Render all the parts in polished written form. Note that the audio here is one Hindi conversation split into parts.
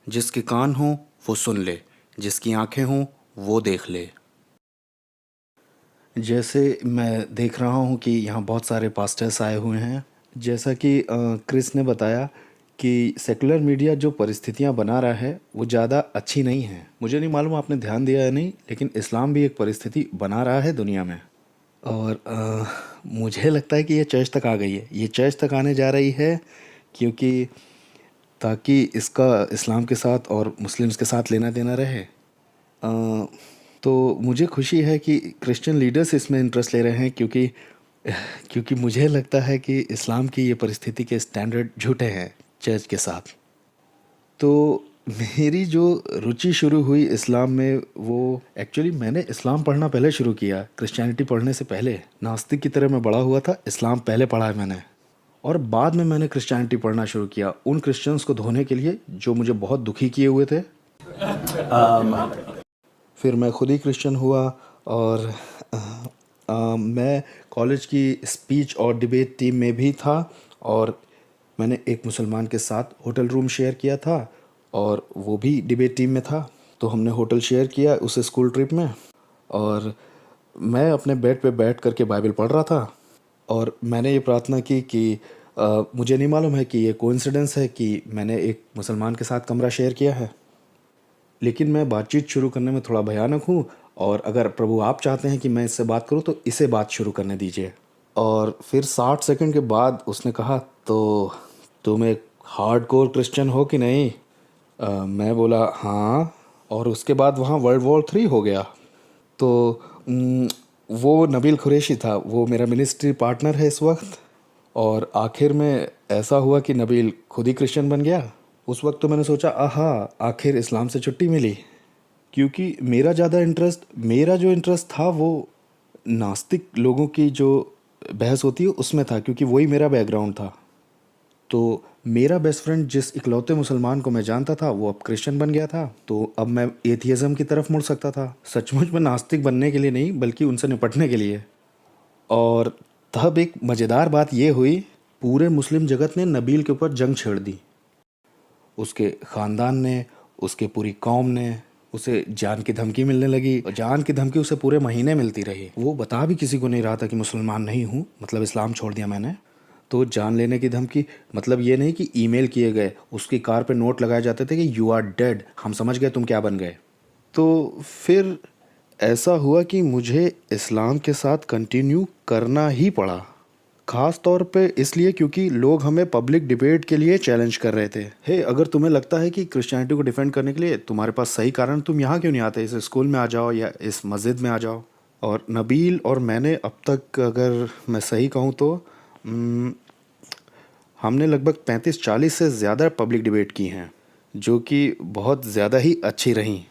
जिसके कान हों वो सुन ले, जिसकी आंखें हों वो देख ले। जैसे मैं देख रहा हूँ कि यहाँ बहुत सारे पास्टर्स आए हुए हैं। जैसा कि क्रिस ने बताया कि सेकुलर मीडिया जो परिस्थितियाँ बना रहा है वो ज़्यादा अच्छी नहीं है। मुझे नहीं मालूम आपने ध्यान दिया या नहीं, लेकिन इस्लाम भी एक परिस्थिति बना रहा है दुनिया में। और मुझे लगता है कि ये चर्च तक आ गई है, ये चर्च तक आने जा रही है, क्योंकि ताकि इसका इस्लाम के साथ और मुस्लिम्स के साथ लेना देना रहे। तो मुझे खुशी है कि क्रिश्चियन लीडर्स इसमें इंटरेस्ट ले रहे हैं, क्योंकि क्योंकि मुझे लगता है कि इस्लाम की ये परिस्थिति के स्टैंडर्ड झूठे हैं चर्च के साथ। तो मेरी जो रुचि शुरू हुई इस्लाम में, वो एक्चुअली मैंने इस्लाम पढ़ना पहले शुरू किया, क्रिश्चियनिटी पढ़ने से पहले। नास्तिक की तरह मैं बड़ा हुआ था, इस्लाम पहले पढ़ा है मैंने, और बाद में मैंने क्रिश्चियनिटी पढ़ना शुरू किया उन क्रिश्चियंस को धोने के लिए जो मुझे बहुत दुखी किए हुए थे। फिर मैं खुद ही क्रिश्चियन हुआ, और मैं कॉलेज की स्पीच और डिबेट टीम में भी था, और मैंने एक मुसलमान के साथ होटल रूम शेयर किया था, और वो भी डिबेट टीम में था। तो हमने होटल शेयर किया उस स्कूल ट्रिप में, और मैं अपने बेड पे बैठ करके बाइबल पढ़ रहा था, और मैंने ये प्रार्थना की कि मुझे नहीं मालूम है कि ये कोइंसिडेंस है कि मैंने एक मुसलमान के साथ कमरा शेयर किया है, लेकिन मैं बातचीत शुरू करने में थोड़ा भयानक हूँ, और अगर प्रभु आप चाहते हैं कि मैं इससे बात करूँ तो इसे बात शुरू करने दीजिए। और फिर 60 सेकंड के बाद उसने कहा, तो तुम एक हार्डकोर क्रिश्चियन हो कि नहीं? मैं बोला हाँ। और उसके बाद वहाँ वर्ल्ड वॉर 3 हो गया। तो वो नबील कुरैशी था, वो मेरा मिनिस्ट्री पार्टनर है इस वक्त, और आखिर में ऐसा हुआ कि नबील खुद ही क्रिश्चियन बन गया। उस वक्त तो मैंने सोचा आहा, आखिर इस्लाम से छुट्टी मिली, क्योंकि मेरा जो इंटरेस्ट था वो नास्तिक लोगों की जो बहस होती है उसमें था, क्योंकि वही मेरा बैकग्राउंड था। तो मेरा बेस्ट फ्रेंड जिस इकलौते मुसलमान को मैं जानता था वो अब क्रिश्चियन बन गया था, तो अब मैं एथियज़म की तरफ मुड़ सकता था, सचमुच में नास्तिक बनने के लिए नहीं बल्कि उनसे निपटने के लिए। और तब एक मज़ेदार बात ये हुई, पूरे मुस्लिम जगत ने नबील के ऊपर जंग छेड़ दी। उसके ख़ानदान ने, उसके पूरी कौम ने, उसे जान की धमकी मिलने लगी, और जान की धमकी उसे पूरे महीने मिलती रही। वो बता भी किसी को नहीं रहा था कि मुसलमान नहीं हूँ, मतलब इस्लाम छोड़ दिया मैंने। तो जान लेने की धमकी, मतलब ये नहीं कि ईमेल किए गए, उसकी कार पे नोट लगाए जाते थे कि यू आर डेड, हम समझ गए तुम क्या बन गए। तो फिर ऐसा हुआ कि मुझे इस्लाम के साथ कंटिन्यू करना ही पड़ा, ख़ास तौर पे इसलिए क्योंकि लोग हमें पब्लिक डिबेट के लिए चैलेंज कर रहे थे। हे, अगर तुम्हें लगता है कि क्रिश्चियनिटी को डिफेंड करने के लिए तुम्हारे पास सही कारण, तुम यहाँ क्यों नहीं आते, इस स्कूल में आ जाओ या इस मस्जिद में आ जाओ। और नबील और मैंने अब तक, अगर मैं सही कहूँ तो हमने लगभग 35-40 से ज़्यादा पब्लिक डिबेट की हैं, जो कि बहुत ज़्यादा ही अच्छी रहीं।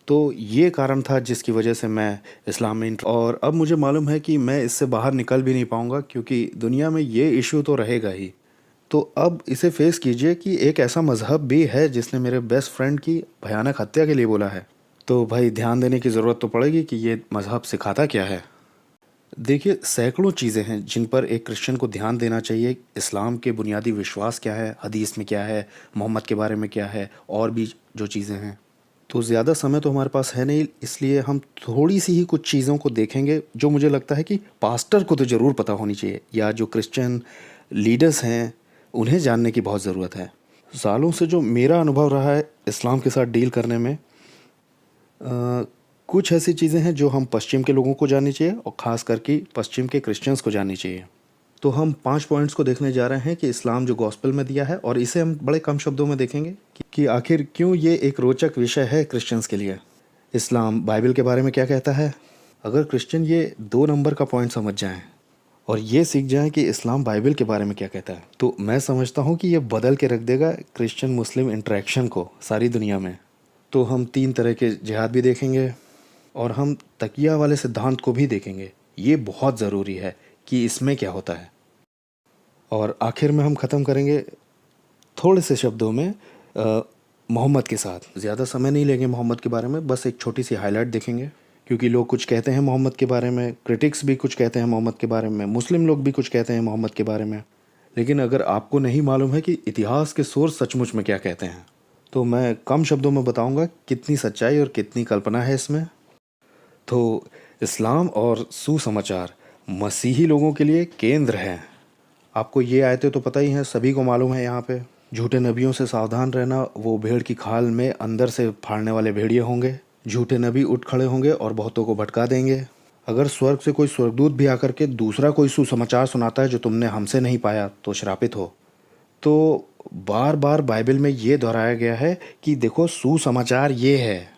तो ये कारण था जिसकी वजह से मैं इस्लाम में और अब मुझे मालूम है कि मैं इससे बाहर निकल भी नहीं पाऊँगा, क्योंकि दुनिया में ये इशू तो रहेगा ही। तो अब इसे फेस कीजिए कि एक ऐसा मज़हब भी है जिसने मेरे बेस्ट फ्रेंड की भयानक हत्या के लिए बोला है। तो भाई ध्यान देने की ज़रूरत तो पड़ेगी कि ये मज़हब सिखाता क्या है। देखिए, सैकड़ों चीज़ें हैं जिन पर एक क्रिश्चियन को ध्यान देना चाहिए। इस्लाम के बुनियादी विश्वास क्या है, हदीस में क्या है, मोहम्मद के बारे में क्या है, और भी जो चीज़ें हैं। तो ज़्यादा समय तो हमारे पास है नहीं, इसलिए हम थोड़ी सी ही कुछ चीज़ों को देखेंगे जो मुझे लगता है कि पास्टर को तो ज़रूर पता होनी चाहिए, या जो क्रिश्चियन लीडर्स हैं उन्हें जानने की बहुत ज़रूरत है। सालों से जो मेरा अनुभव रहा है इस्लाम के साथ डील करने में, कुछ ऐसी चीज़ें हैं जो हम पश्चिम के लोगों को जाननी चाहिए, और ख़ास करके पश्चिम के क्रिश्चियंस को जाननी चाहिए। तो हम 5 पॉइंट्स को देखने जा रहे हैं कि इस्लाम जो गॉस्पेल में दिया है, और इसे हम बड़े कम शब्दों में देखेंगे कि आखिर क्यों ये एक रोचक विषय है क्रिश्चियंस के लिए। इस्लाम बाइबल के बारे में क्या कहता है? अगर क्रिश्चियन ये 2 नंबर का पॉइंट समझ जाएं और ये सीख जाएं कि इस्लाम बाइबल के बारे में क्या कहता है, तो मैं समझता हूँ कि ये बदल के रख देगा क्रिश्चियन मुस्लिम इंटरेक्शन को सारी दुनिया में। तो हम 3 तरह के जिहाद भी देखेंगे, और हम तकिया वाले सिद्धांत को भी देखेंगे। ये बहुत ज़रूरी है कि इसमें क्या होता है। और आखिर में हम ख़त्म करेंगे थोड़े से शब्दों में मोहम्मद के साथ। ज़्यादा समय नहीं लेंगे मोहम्मद के बारे में, बस एक छोटी सी हाईलाइट देखेंगे, क्योंकि लोग कुछ कहते हैं मोहम्मद के बारे में, क्रिटिक्स भी कुछ कहते हैं मोहम्मद के बारे में, मुस्लिम लोग भी कुछ कहते हैं मोहम्मद के बारे में। लेकिन अगर आपको नहीं मालूम है कि इतिहास के सोर्स सचमुच में क्या कहते हैं, तो मैं कम शब्दों में बताऊंगा कितनी सच्चाई और कितनी कल्पना है इसमें। तो इस्लाम और सुसमाचार मसीही लोगों के लिए केंद्र हैं। आपको ये आयतें तो पता ही हैं, सभी को मालूम है यहाँ पे। झूठे नबियों से सावधान रहना, वो भेड़ की खाल में अंदर से फाड़ने वाले भेड़िए होंगे। झूठे नबी उठ खड़े होंगे और बहुतों को भटका देंगे। अगर स्वर्ग से कोई स्वर्गदूत भी आकर के दूसरा कोई सुसमाचार सुनाता है जो तुमने हमसे नहीं पाया, तो श्रापित हो। तो बार बार बाइबल में ये दोहराया गया है कि देखो सुसमाचार ये है।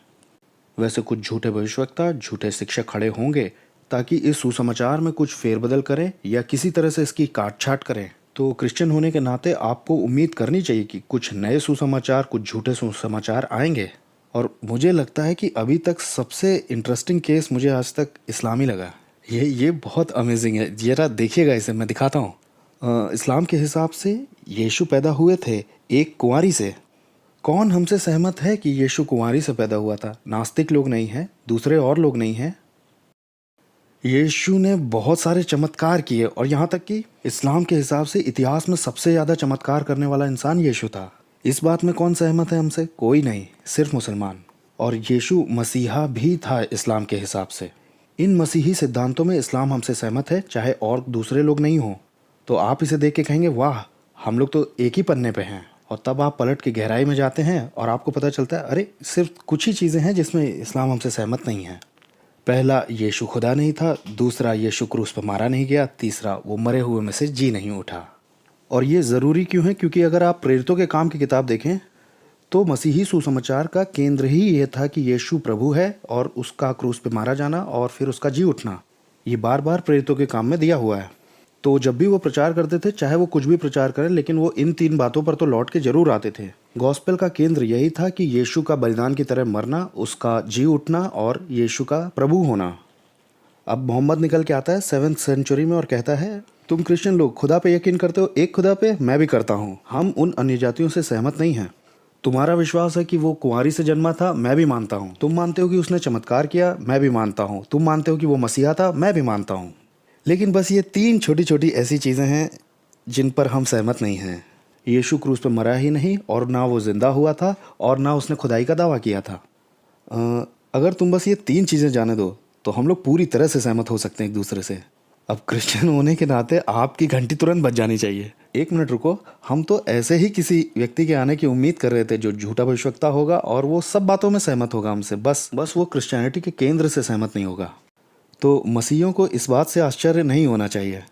वैसे कुछ झूठे भविष्यवक्ता, झूठे शिक्षक खड़े होंगे ताकि इस सुसमाचार में कुछ फेरबदल करें या किसी तरह से इसकी काट छाट करें। तो क्रिश्चियन होने के नाते आपको उम्मीद करनी चाहिए कि कुछ नए सुसमाचार, कुछ झूठे सुसमाचार आएंगे। और मुझे लगता है कि अभी तक सबसे इंटरेस्टिंग केस मुझे आज तक इस्लामी लगा। ये बहुत अमेजिंग है। जरा देखिएगा, इसे मैं दिखाता हूँ। इस्लाम के हिसाब से यीशु पैदा हुए थे एक कुंवारी से। कौन हमसे सहमत है कि यीशु कुंवारी से पैदा हुआ था? नास्तिक लोग नहीं हैं, दूसरे और लोग नहीं हैं। यीशु ने बहुत सारे चमत्कार किए और यहाँ तक कि इस्लाम के हिसाब से इतिहास में सबसे ज़्यादा चमत्कार करने वाला इंसान यीशु था। इस बात में कौन सहमत है हमसे? कोई नहीं, सिर्फ मुसलमान। और यीशु मसीहा भी था इस्लाम के हिसाब से। इन मसीही सिद्धांतों में इस्लाम हमसे सहमत है, चाहे और दूसरे लोग नहीं हों। तो आप इसे देख के कहेंगे वाह, हम लोग तो एक ही पन्ने पे हैं। और तब आप पलट के गहराई में जाते हैं और आपको पता चलता है अरे सिर्फ कुछ ही चीज़ें हैं जिसमें इस्लाम हमसे सहमत नहीं है। पहला, यीशु खुदा नहीं था। दूसरा, यीशु क्रूस पर मारा नहीं गया। तीसरा, वो मरे हुए में से जी नहीं उठा। और ये ज़रूरी क्यों है? क्योंकि अगर आप प्रेरितों के काम की किताब देखें तो मसीही सुसमाचार का केंद्र ही ये था कि यीशु प्रभु है और उसका क्रूस पे मारा जाना और फिर उसका जी उठना। ये बार बार प्रेरितों के काम में दिया हुआ है। तो जब भी वो प्रचार करते थे, चाहे वो कुछ भी प्रचार करें, लेकिन वो इन 3 बातों पर तो लौट के जरूर आते थे। गॉस्पेल का केंद्र यही था कि यीशु का बलिदान की तरह मरना, उसका जी उठना और यीशु का प्रभु होना। अब मोहम्मद निकल के आता है 7th सेंचुरी में और कहता है तुम क्रिश्चियन लोग खुदा पे यकीन करते हो, एक खुदा पे, मैं भी करता हूँ। हम उन अन्य जातियों से सहमत नहीं हैं। तुम्हारा विश्वास है कि वो कुंवारी से जन्मा था, मैं भी मानता हूँ। तुम मानते हो कि उसने चमत्कार किया, मैं भी मानता हूँ। तुम मानते हो कि वो मसीहा था, मैं भी मानता हूँ। लेकिन बस ये 3 छोटी छोटी ऐसी चीज़ें हैं जिन पर हम सहमत नहीं हैं। यीशु क्रूस पर मरा ही नहीं, और ना वो जिंदा हुआ था, और ना उसने खुदाई का दावा किया था। अगर तुम बस ये 3 चीज़ें जाने दो तो हम लोग पूरी तरह से सहमत हो सकते हैं एक दूसरे से। अब क्रिश्चियन होने के नाते आपकी घंटी तुरंत बज जानी चाहिए। 1 मिनट रुको, हम तो ऐसे ही किसी व्यक्ति के आने की उम्मीद कर रहे थे जो झूठा भविष्यवक्ता होगा और वो सब बातों में सहमत होगा हमसे, बस वो क्रिश्चियनिटी के केंद्र से सहमत नहीं होगा। तो मसीहियों को इस बात से आश्चर्य नहीं होना चाहिए।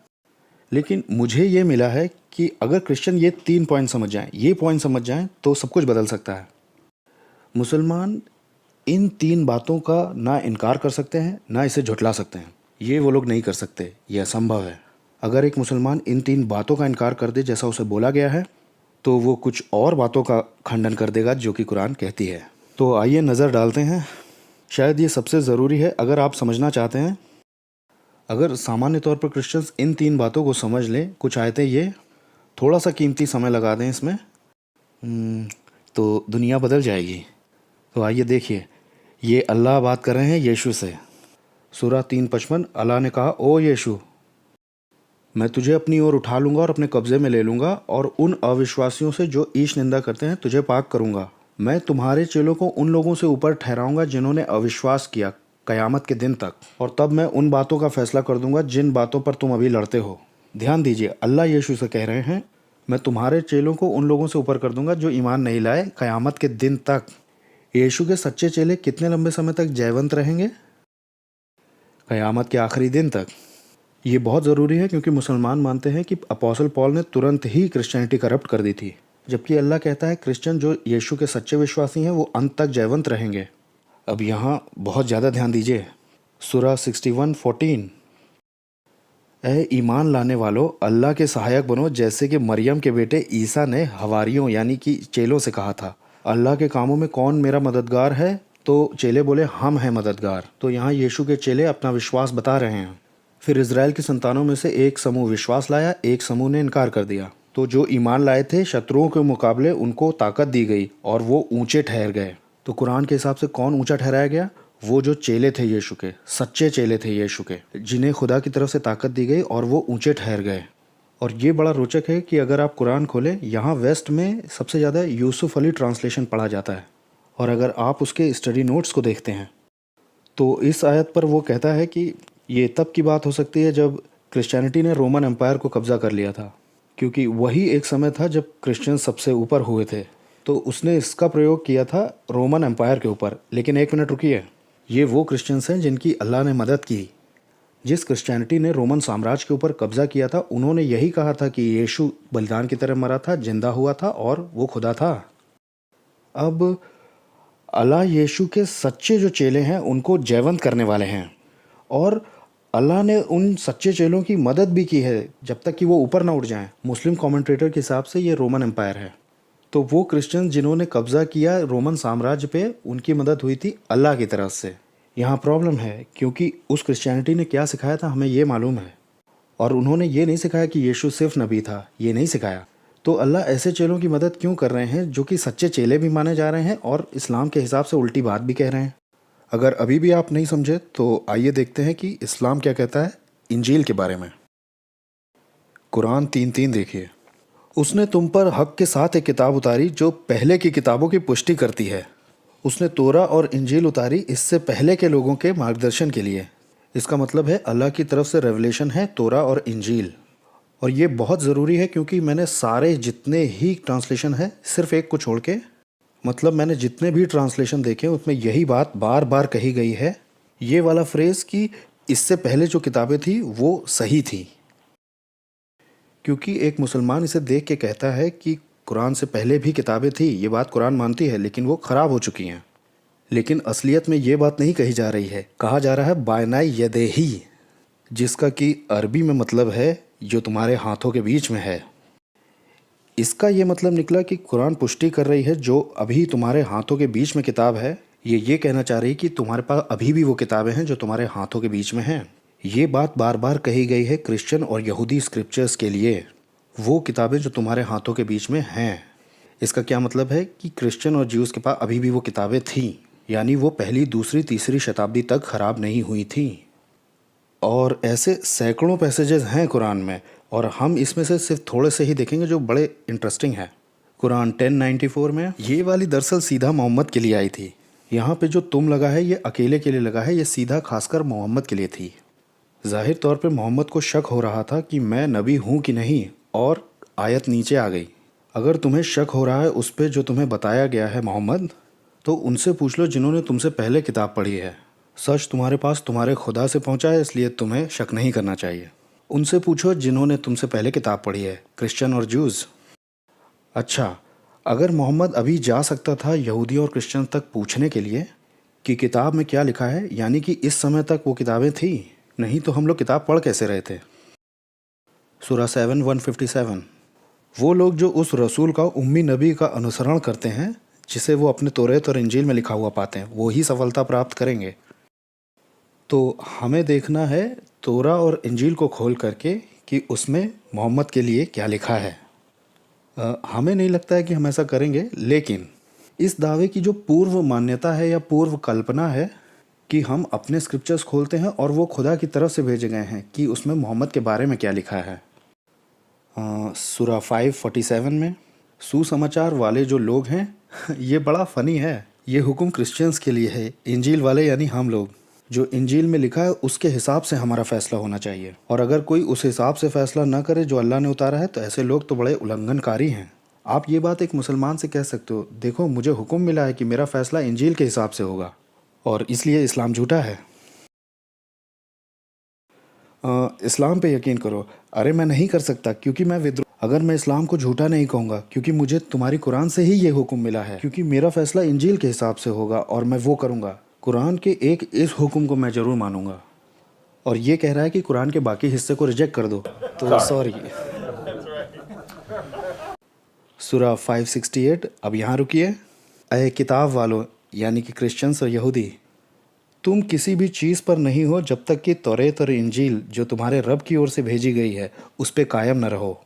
लेकिन मुझे ये मिला है कि अगर क्रिश्चियन ये 3 पॉइंट समझ जाएं, ये पॉइंट समझ जाएं, तो सब कुछ बदल सकता है। मुसलमान इन 3 बातों का ना इनकार कर सकते हैं, ना इसे झुठला सकते हैं। ये वो लोग नहीं कर सकते, यह असंभव है। अगर एक मुसलमान इन 3 बातों का इनकार कर दे जैसा उसे बोला गया है, तो वो कुछ और बातों का खंडन कर देगा जो कि कुरान कहती है। तो आइए नज़र डालते हैं। शायद ये सबसे ज़रूरी है अगर आप समझना चाहते हैं। अगर सामान्य तौर पर क्रिश्चियंस इन 3 बातों को समझ लें, कुछ आयतें, ये थोड़ा सा कीमती समय लगा दें इसमें, तो दुनिया बदल जाएगी। तो आइए देखिए, ये अल्लाह बात कर रहे हैं यीशु से। सूरा 3:55, अल्लाह ने कहा, ओ यीशु, मैं तुझे अपनी ओर उठा लूँगा और अपने कब्ज़े में ले लूँगा, और उन अविश्वासियों से जो ईश निंदा करते हैं तुझे पाक करूँगा। मैं तुम्हारे चेलों को उन लोगों से ऊपर ठहराऊँगा जिन्होंने अविश्वास किया, क़यामत के दिन तक। और तब मैं उन बातों का फैसला कर दूँगा जिन बातों पर तुम अभी लड़ते हो। ध्यान दीजिए, अल्लाह यीशु से कह रहे हैं, मैं तुम्हारे चेलों को उन लोगों से ऊपर कर दूँगा जो ईमान नहीं लाए, क़यामत के दिन तक। यीशु के सच्चे चेले कितने लंबे समय तक जयवंत रहेंगे? क़यामत के आखिरी दिन तक। ये बहुत ज़रूरी है क्योंकि मुसलमान मानते हैं कि अपोस्टल पॉल ने तुरंत ही क्रिश्चियनिटी करप्ट कर दी थी, जबकि अल्लाह कहता है क्रिश्चियन जो यीशु के सच्चे विश्वासी हैं वो अंत तक जयवंत रहेंगे। अब यहाँ बहुत ज़्यादा ध्यान दीजिए। सूरा 61:14, ए ईमान लाने वालों, अल्लाह के सहायक बनो जैसे कि मरियम के बेटे ईसा ने हवारियों यानी कि चेलों से कहा था, अल्लाह के कामों में कौन मेरा मददगार है? तो चेले बोले, हम हैं मददगार। तो यहाँ यीशु के चेले अपना विश्वास बता रहे हैं। फिर इज़राइल की संतानों में से एक समूह विश्वास लाया, एक समूह ने इनकार कर दिया। तो जो ईमान लाए थे, शत्रुओं के मुकाबले उनको ताकत दी गई और वो ऊंचे ठहर गए। तो कुरान के हिसाब से कौन ऊंचा ठहराया गया? वो जो चेले थे यीशु के, सच्चे चेले थे यीशु के, जिन्हें खुदा की तरफ से ताकत दी गई और वो ऊंचे ठहर गए। और ये बड़ा रोचक है कि अगर आप कुरान खोलें, यहाँ वेस्ट में सबसे ज़्यादा यूसुफ अली ट्रांसलेशन पढ़ा जाता है, और अगर आप उसके स्टडी नोट्स को देखते हैं तो इस आयत पर वो कहता है कि ये तब की बात हो सकती है जब क्रिश्चियनिटी ने रोमन एम्पायर को कब्ज़ा कर लिया था, क्योंकि वही एक समय था जब क्रिश्चियन सबसे ऊपर हुए थे। तो उसने इसका प्रयोग किया था रोमन एम्पायर के ऊपर। लेकिन एक मिनट रुकिए, ये वो क्रिश्चियंस हैं जिनकी अल्लाह ने मदद की। जिस क्रिश्चियनिटी ने रोमन साम्राज्य के ऊपर कब्ज़ा किया था, उन्होंने यही कहा था कि यीशु बलिदान की तरह मरा था, जिंदा हुआ था और वो खुदा था। अब अल्लाह यीशु के सच्चे जो चेले हैं उनको जयवंत करने वाले हैं, और अल्लाह ने उन सच्चे चेलों की मदद भी की है जब तक कि वो ऊपर ना उठ जाएं। मुस्लिम कमेंटेटर के हिसाब से ये रोमन एम्पायर है। तो वो क्रिश्चियन जिन्होंने कब्ज़ा किया रोमन साम्राज्य पे, उनकी मदद हुई थी अल्लाह की तरफ से। यहाँ प्रॉब्लम है, क्योंकि उस क्रिश्चियनिटी ने क्या सिखाया था हमें ये मालूम है, और उन्होंने ये नहीं सिखाया कि यीशु सिर्फ नबी था, ये नहीं सिखाया। तो अल्लाह ऐसे चेलों की मदद क्यों कर रहे हैं जो कि सच्चे चेले भी माने जा रहे हैं और इस्लाम के हिसाब से उल्टी बात भी कह रहे हैं? अगर अभी भी आप नहीं समझे तो आइए देखते हैं कि इस्लाम क्या कहता है इंजील के बारे में। कुरान 3:3 देखिए। उसने तुम पर हक के साथ एक किताब उतारी जो पहले की किताबों की पुष्टि करती है। उसने तोरा और इंजील उतारी इससे पहले के लोगों के मार्गदर्शन के लिए। इसका मतलब है अल्लाह की तरफ से रेवलेशन है तोरा और इंजील। और ये बहुत ज़रूरी है, क्योंकि मैंने सारे जितने ही ट्रांसलेशन है, सिर्फ एक को छोड़ के, मतलब मैंने जितने भी ट्रांसलेशन देखे उसमें यही बात बार बार कही गई है, ये वाला फ्रेज़ कि इससे पहले जो किताबें थी वो सही थी। क्योंकि एक मुसलमान इसे देख के कहता है कि कुरान से पहले भी किताबें थी, ये बात कुरान मानती है, लेकिन वो ख़राब हो चुकी हैं। लेकिन असलियत में ये बात नहीं कही जा रही है, कहा जा रहा है बायनाई यदेही, जिसका कि अरबी में मतलब है जो तुम्हारे हाथों के बीच में है। इसका ये मतलब निकला कि कुरान पुष्टि कर रही है जो अभी तुम्हारे हाथों के बीच में किताब है, ये कहना चाह रही है कि तुम्हारे पास अभी भी वो किताबें हैं जो तुम्हारे हाथों के बीच में हैं। ये बात बार बार कही गई है क्रिश्चियन और यहूदी स्क्रिप्चर्स के लिए, वो किताबें जो तुम्हारे हाथों के बीच में हैं। इसका क्या मतलब है कि क्रिश्चियन और ज्यूज़ के पास अभी भी वो किताबें थीं, यानी वो पहली, दूसरी, तीसरी शताब्दी तक ख़राब नहीं हुई थी। और ऐसे सैकड़ों पैसेजेस हैं कुरान में, और हम इसमें से सिर्फ थोड़े से ही देखेंगे जो बड़े इंटरेस्टिंग हैं। कुरान 1094 में ये वाली दरअसल सीधा मोहम्मद के लिए आई थी। यहाँ पे जो तुम लगा है ये अकेले के लिए लगा है, ये सीधा खासकर मोहम्मद के लिए थी। ज़ाहिर तौर पे मोहम्मद को शक हो रहा था कि मैं नबी हूँ कि नहीं, और आयत नीचे आ गई, अगर तुम्हें शक हो रहा है उस पर जो तुम्हें बताया गया है मोहम्मद, तो उनसे पूछ लो जिन्होंने तुमसे पहले किताब पढ़ी है। सच तुम्हारे पास तुम्हारे खुदा से पहुंचा है, इसलिए तुम्हें शक नहीं करना चाहिए। उनसे पूछो जिन्होंने तुमसे पहले किताब पढ़ी है, क्रिश्चियन और ज्यूज़। अच्छा, अगर मोहम्मद अभी जा सकता था यहूदी और क्रिश्चियन तक पूछने के लिए कि किताब में क्या लिखा है, यानी कि इस समय तक वो किताबें थी, नहीं तो हम लोग किताब पढ़ कैसे रहे थे। सूरा 7:157। वो लोग जो उस रसूल का, उम्मी नबी का अनुसरण करते हैं जिसे वो अपने तौरात और इंजील में लिखा हुआ पाते हैं, वो ही सफलता प्राप्त करेंगे। तो हमें देखना है तोरा और इंजील को खोल करके कि उसमें मोहम्मद के लिए क्या लिखा है। हमें नहीं लगता है कि हम ऐसा करेंगे, लेकिन इस दावे की जो पूर्व मान्यता है या पूर्व कल्पना है कि हम अपने स्क्रिप्चर्स खोलते हैं और वो खुदा की तरफ से भेजे गए हैं कि उसमें मोहम्मद के बारे में क्या लिखा है। सूरा 5:47 में सुसमाचार वाले जो लोग हैं ये बड़ा फ़नी है, ये हुक्म क्रिश्चियंस के लिए है, इंजील वाले यानी हम लोग। जो इंजील में लिखा है उसके हिसाब से हमारा फ़ैसला होना चाहिए, और अगर कोई उस हिसाब से फ़ैसला ना करे जो अल्लाह ने उतारा है, तो ऐसे लोग तो बड़े उल्लंघनकारी हैं। आप ये बात एक मुसलमान से कह सकते हो, देखो मुझे हुक्म मिला है कि मेरा फ़ैसला इंजील के हिसाब से होगा, और इसलिए इस्लाम झूठा है। इस्लाम पे यकीन करो। अरे मैं नहीं कर सकता क्योंकि मैं विद्रोह, अगर मैं इस्लाम को झूठा नहीं कहूँगा क्योंकि मुझे तुम्हारी कुरान से ही ये हुक्म मिला है, क्योंकि मेरा फ़ैसला इंजील के हिसाब से होगा और मैं वो करूँगा। कुरान के एक इस हुक्म को मैं ज़रूर मानूंगा, और ये कह रहा है कि कुरान के बाकी हिस्से को रिजेक्ट कर दो, तो सॉरी। सूरा 5:68। अब यहाँ रुकिए। अय किताब वालों, यानी कि क्रिश्चियंस और यहूदी, तुम किसी भी चीज़ पर नहीं हो जब तक कि तौरात और इंजील जो तुम्हारे रब की ओर से भेजी गई है उस पर कायम न रहो।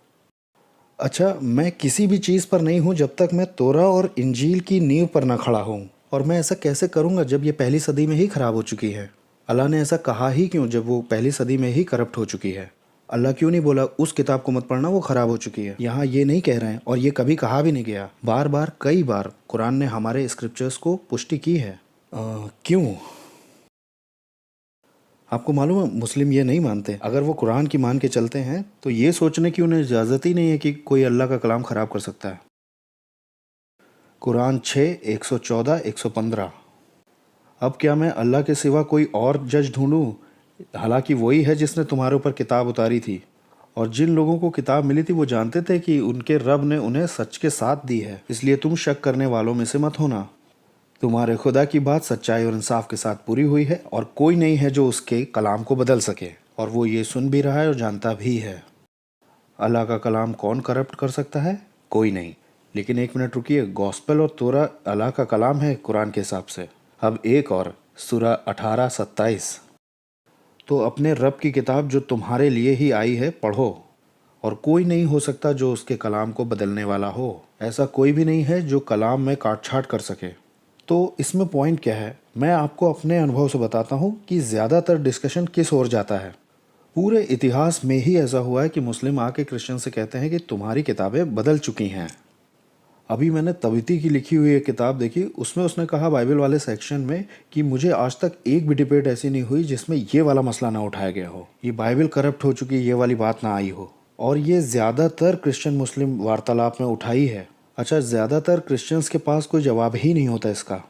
अच्छा, मैं किसी भी चीज़ पर नहीं हूँ जब तक मैं तोरा और इंजील की नींव पर ना खड़ा हूँ, और मैं ऐसा कैसे करूँगा जब ये पहली सदी में ही ख़राब हो चुकी है। अल्लाह ने ऐसा कहा ही क्यों जब वो पहली सदी में ही करप्ट हो चुकी है। अल्लाह क्यों नहीं बोला उस किताब को मत पढ़ना, वो ख़राब हो चुकी है? यहाँ ये नहीं कह रहे हैं और ये कभी कहा भी नहीं गया। बार बार कई बार कुरान ने हमारे स्क्रिप्चर्स को पुष्टि की है। क्यों? आपको मालूम है मुस्लिम ये नहीं मानते। अगर वो कुरान की मान के चलते हैं तो ये सोचने की उन्हें इजाज़त ही नहीं है कि कोई अल्लाह का कलाम ख़राब कर सकता है। कुरान 6, 114, 115। अब क्या मैं अल्लाह के सिवा कोई और जज ढूंढूं? हालांकि वही है जिसने तुम्हारे ऊपर किताब उतारी थी। और जिन लोगों को किताब मिली थी वो जानते थे कि उनके रब ने उन्हें सच के साथ दी है, इसलिए तुम शक करने वालों में से मत होना। तुम्हारे खुदा की बात सच्चाई और इंसाफ के साथ पूरी हुई है और कोई नहीं है जो उसके कलाम को बदल सके, और वो ये सुन भी रहा है और जानता भी है। अल्लाह का कलाम कौन करप्ट कर सकता है? कोई नहीं। लेकिन एक मिनट रुकिए, गॉस्पेल और तोरा अल्लाह का कलाम है कुरान के हिसाब से। अब एक और, सूरा 18:27। तो अपने रब की किताब जो तुम्हारे लिए ही आई है पढ़ो, और कोई नहीं हो सकता जो उसके कलाम को बदलने वाला हो। ऐसा कोई भी नहीं है जो कलाम में काट छाट कर सके। तो इसमें पॉइंट क्या है? मैं आपको अपने अनुभव से बताता हूँ कि ज़्यादातर डिस्कशन किस ओर जाता है। पूरे इतिहास में ही ऐसा हुआ है कि मुस्लिम आके क्रिश्चियन से कहते हैं कि तुम्हारी किताबें बदल चुकी हैं। अभी मैंने तबीती की लिखी हुई एक किताब देखी, उसमें उसने कहा बाइबल वाले सेक्शन में कि मुझे आज तक एक भी डिबेट ऐसी नहीं हुई जिसमें ये वाला मसला ना उठाया गया हो, ये बाइबल करप्ट हो चुकी ये वाली बात ना आई हो। और ये ज़्यादातर क्रिश्चियन मुस्लिम वार्तालाप में उठाई है। अच्छा, ज़्यादातर क्रिश्चियंस के पास कोई जवाब ही नहीं होता इसका।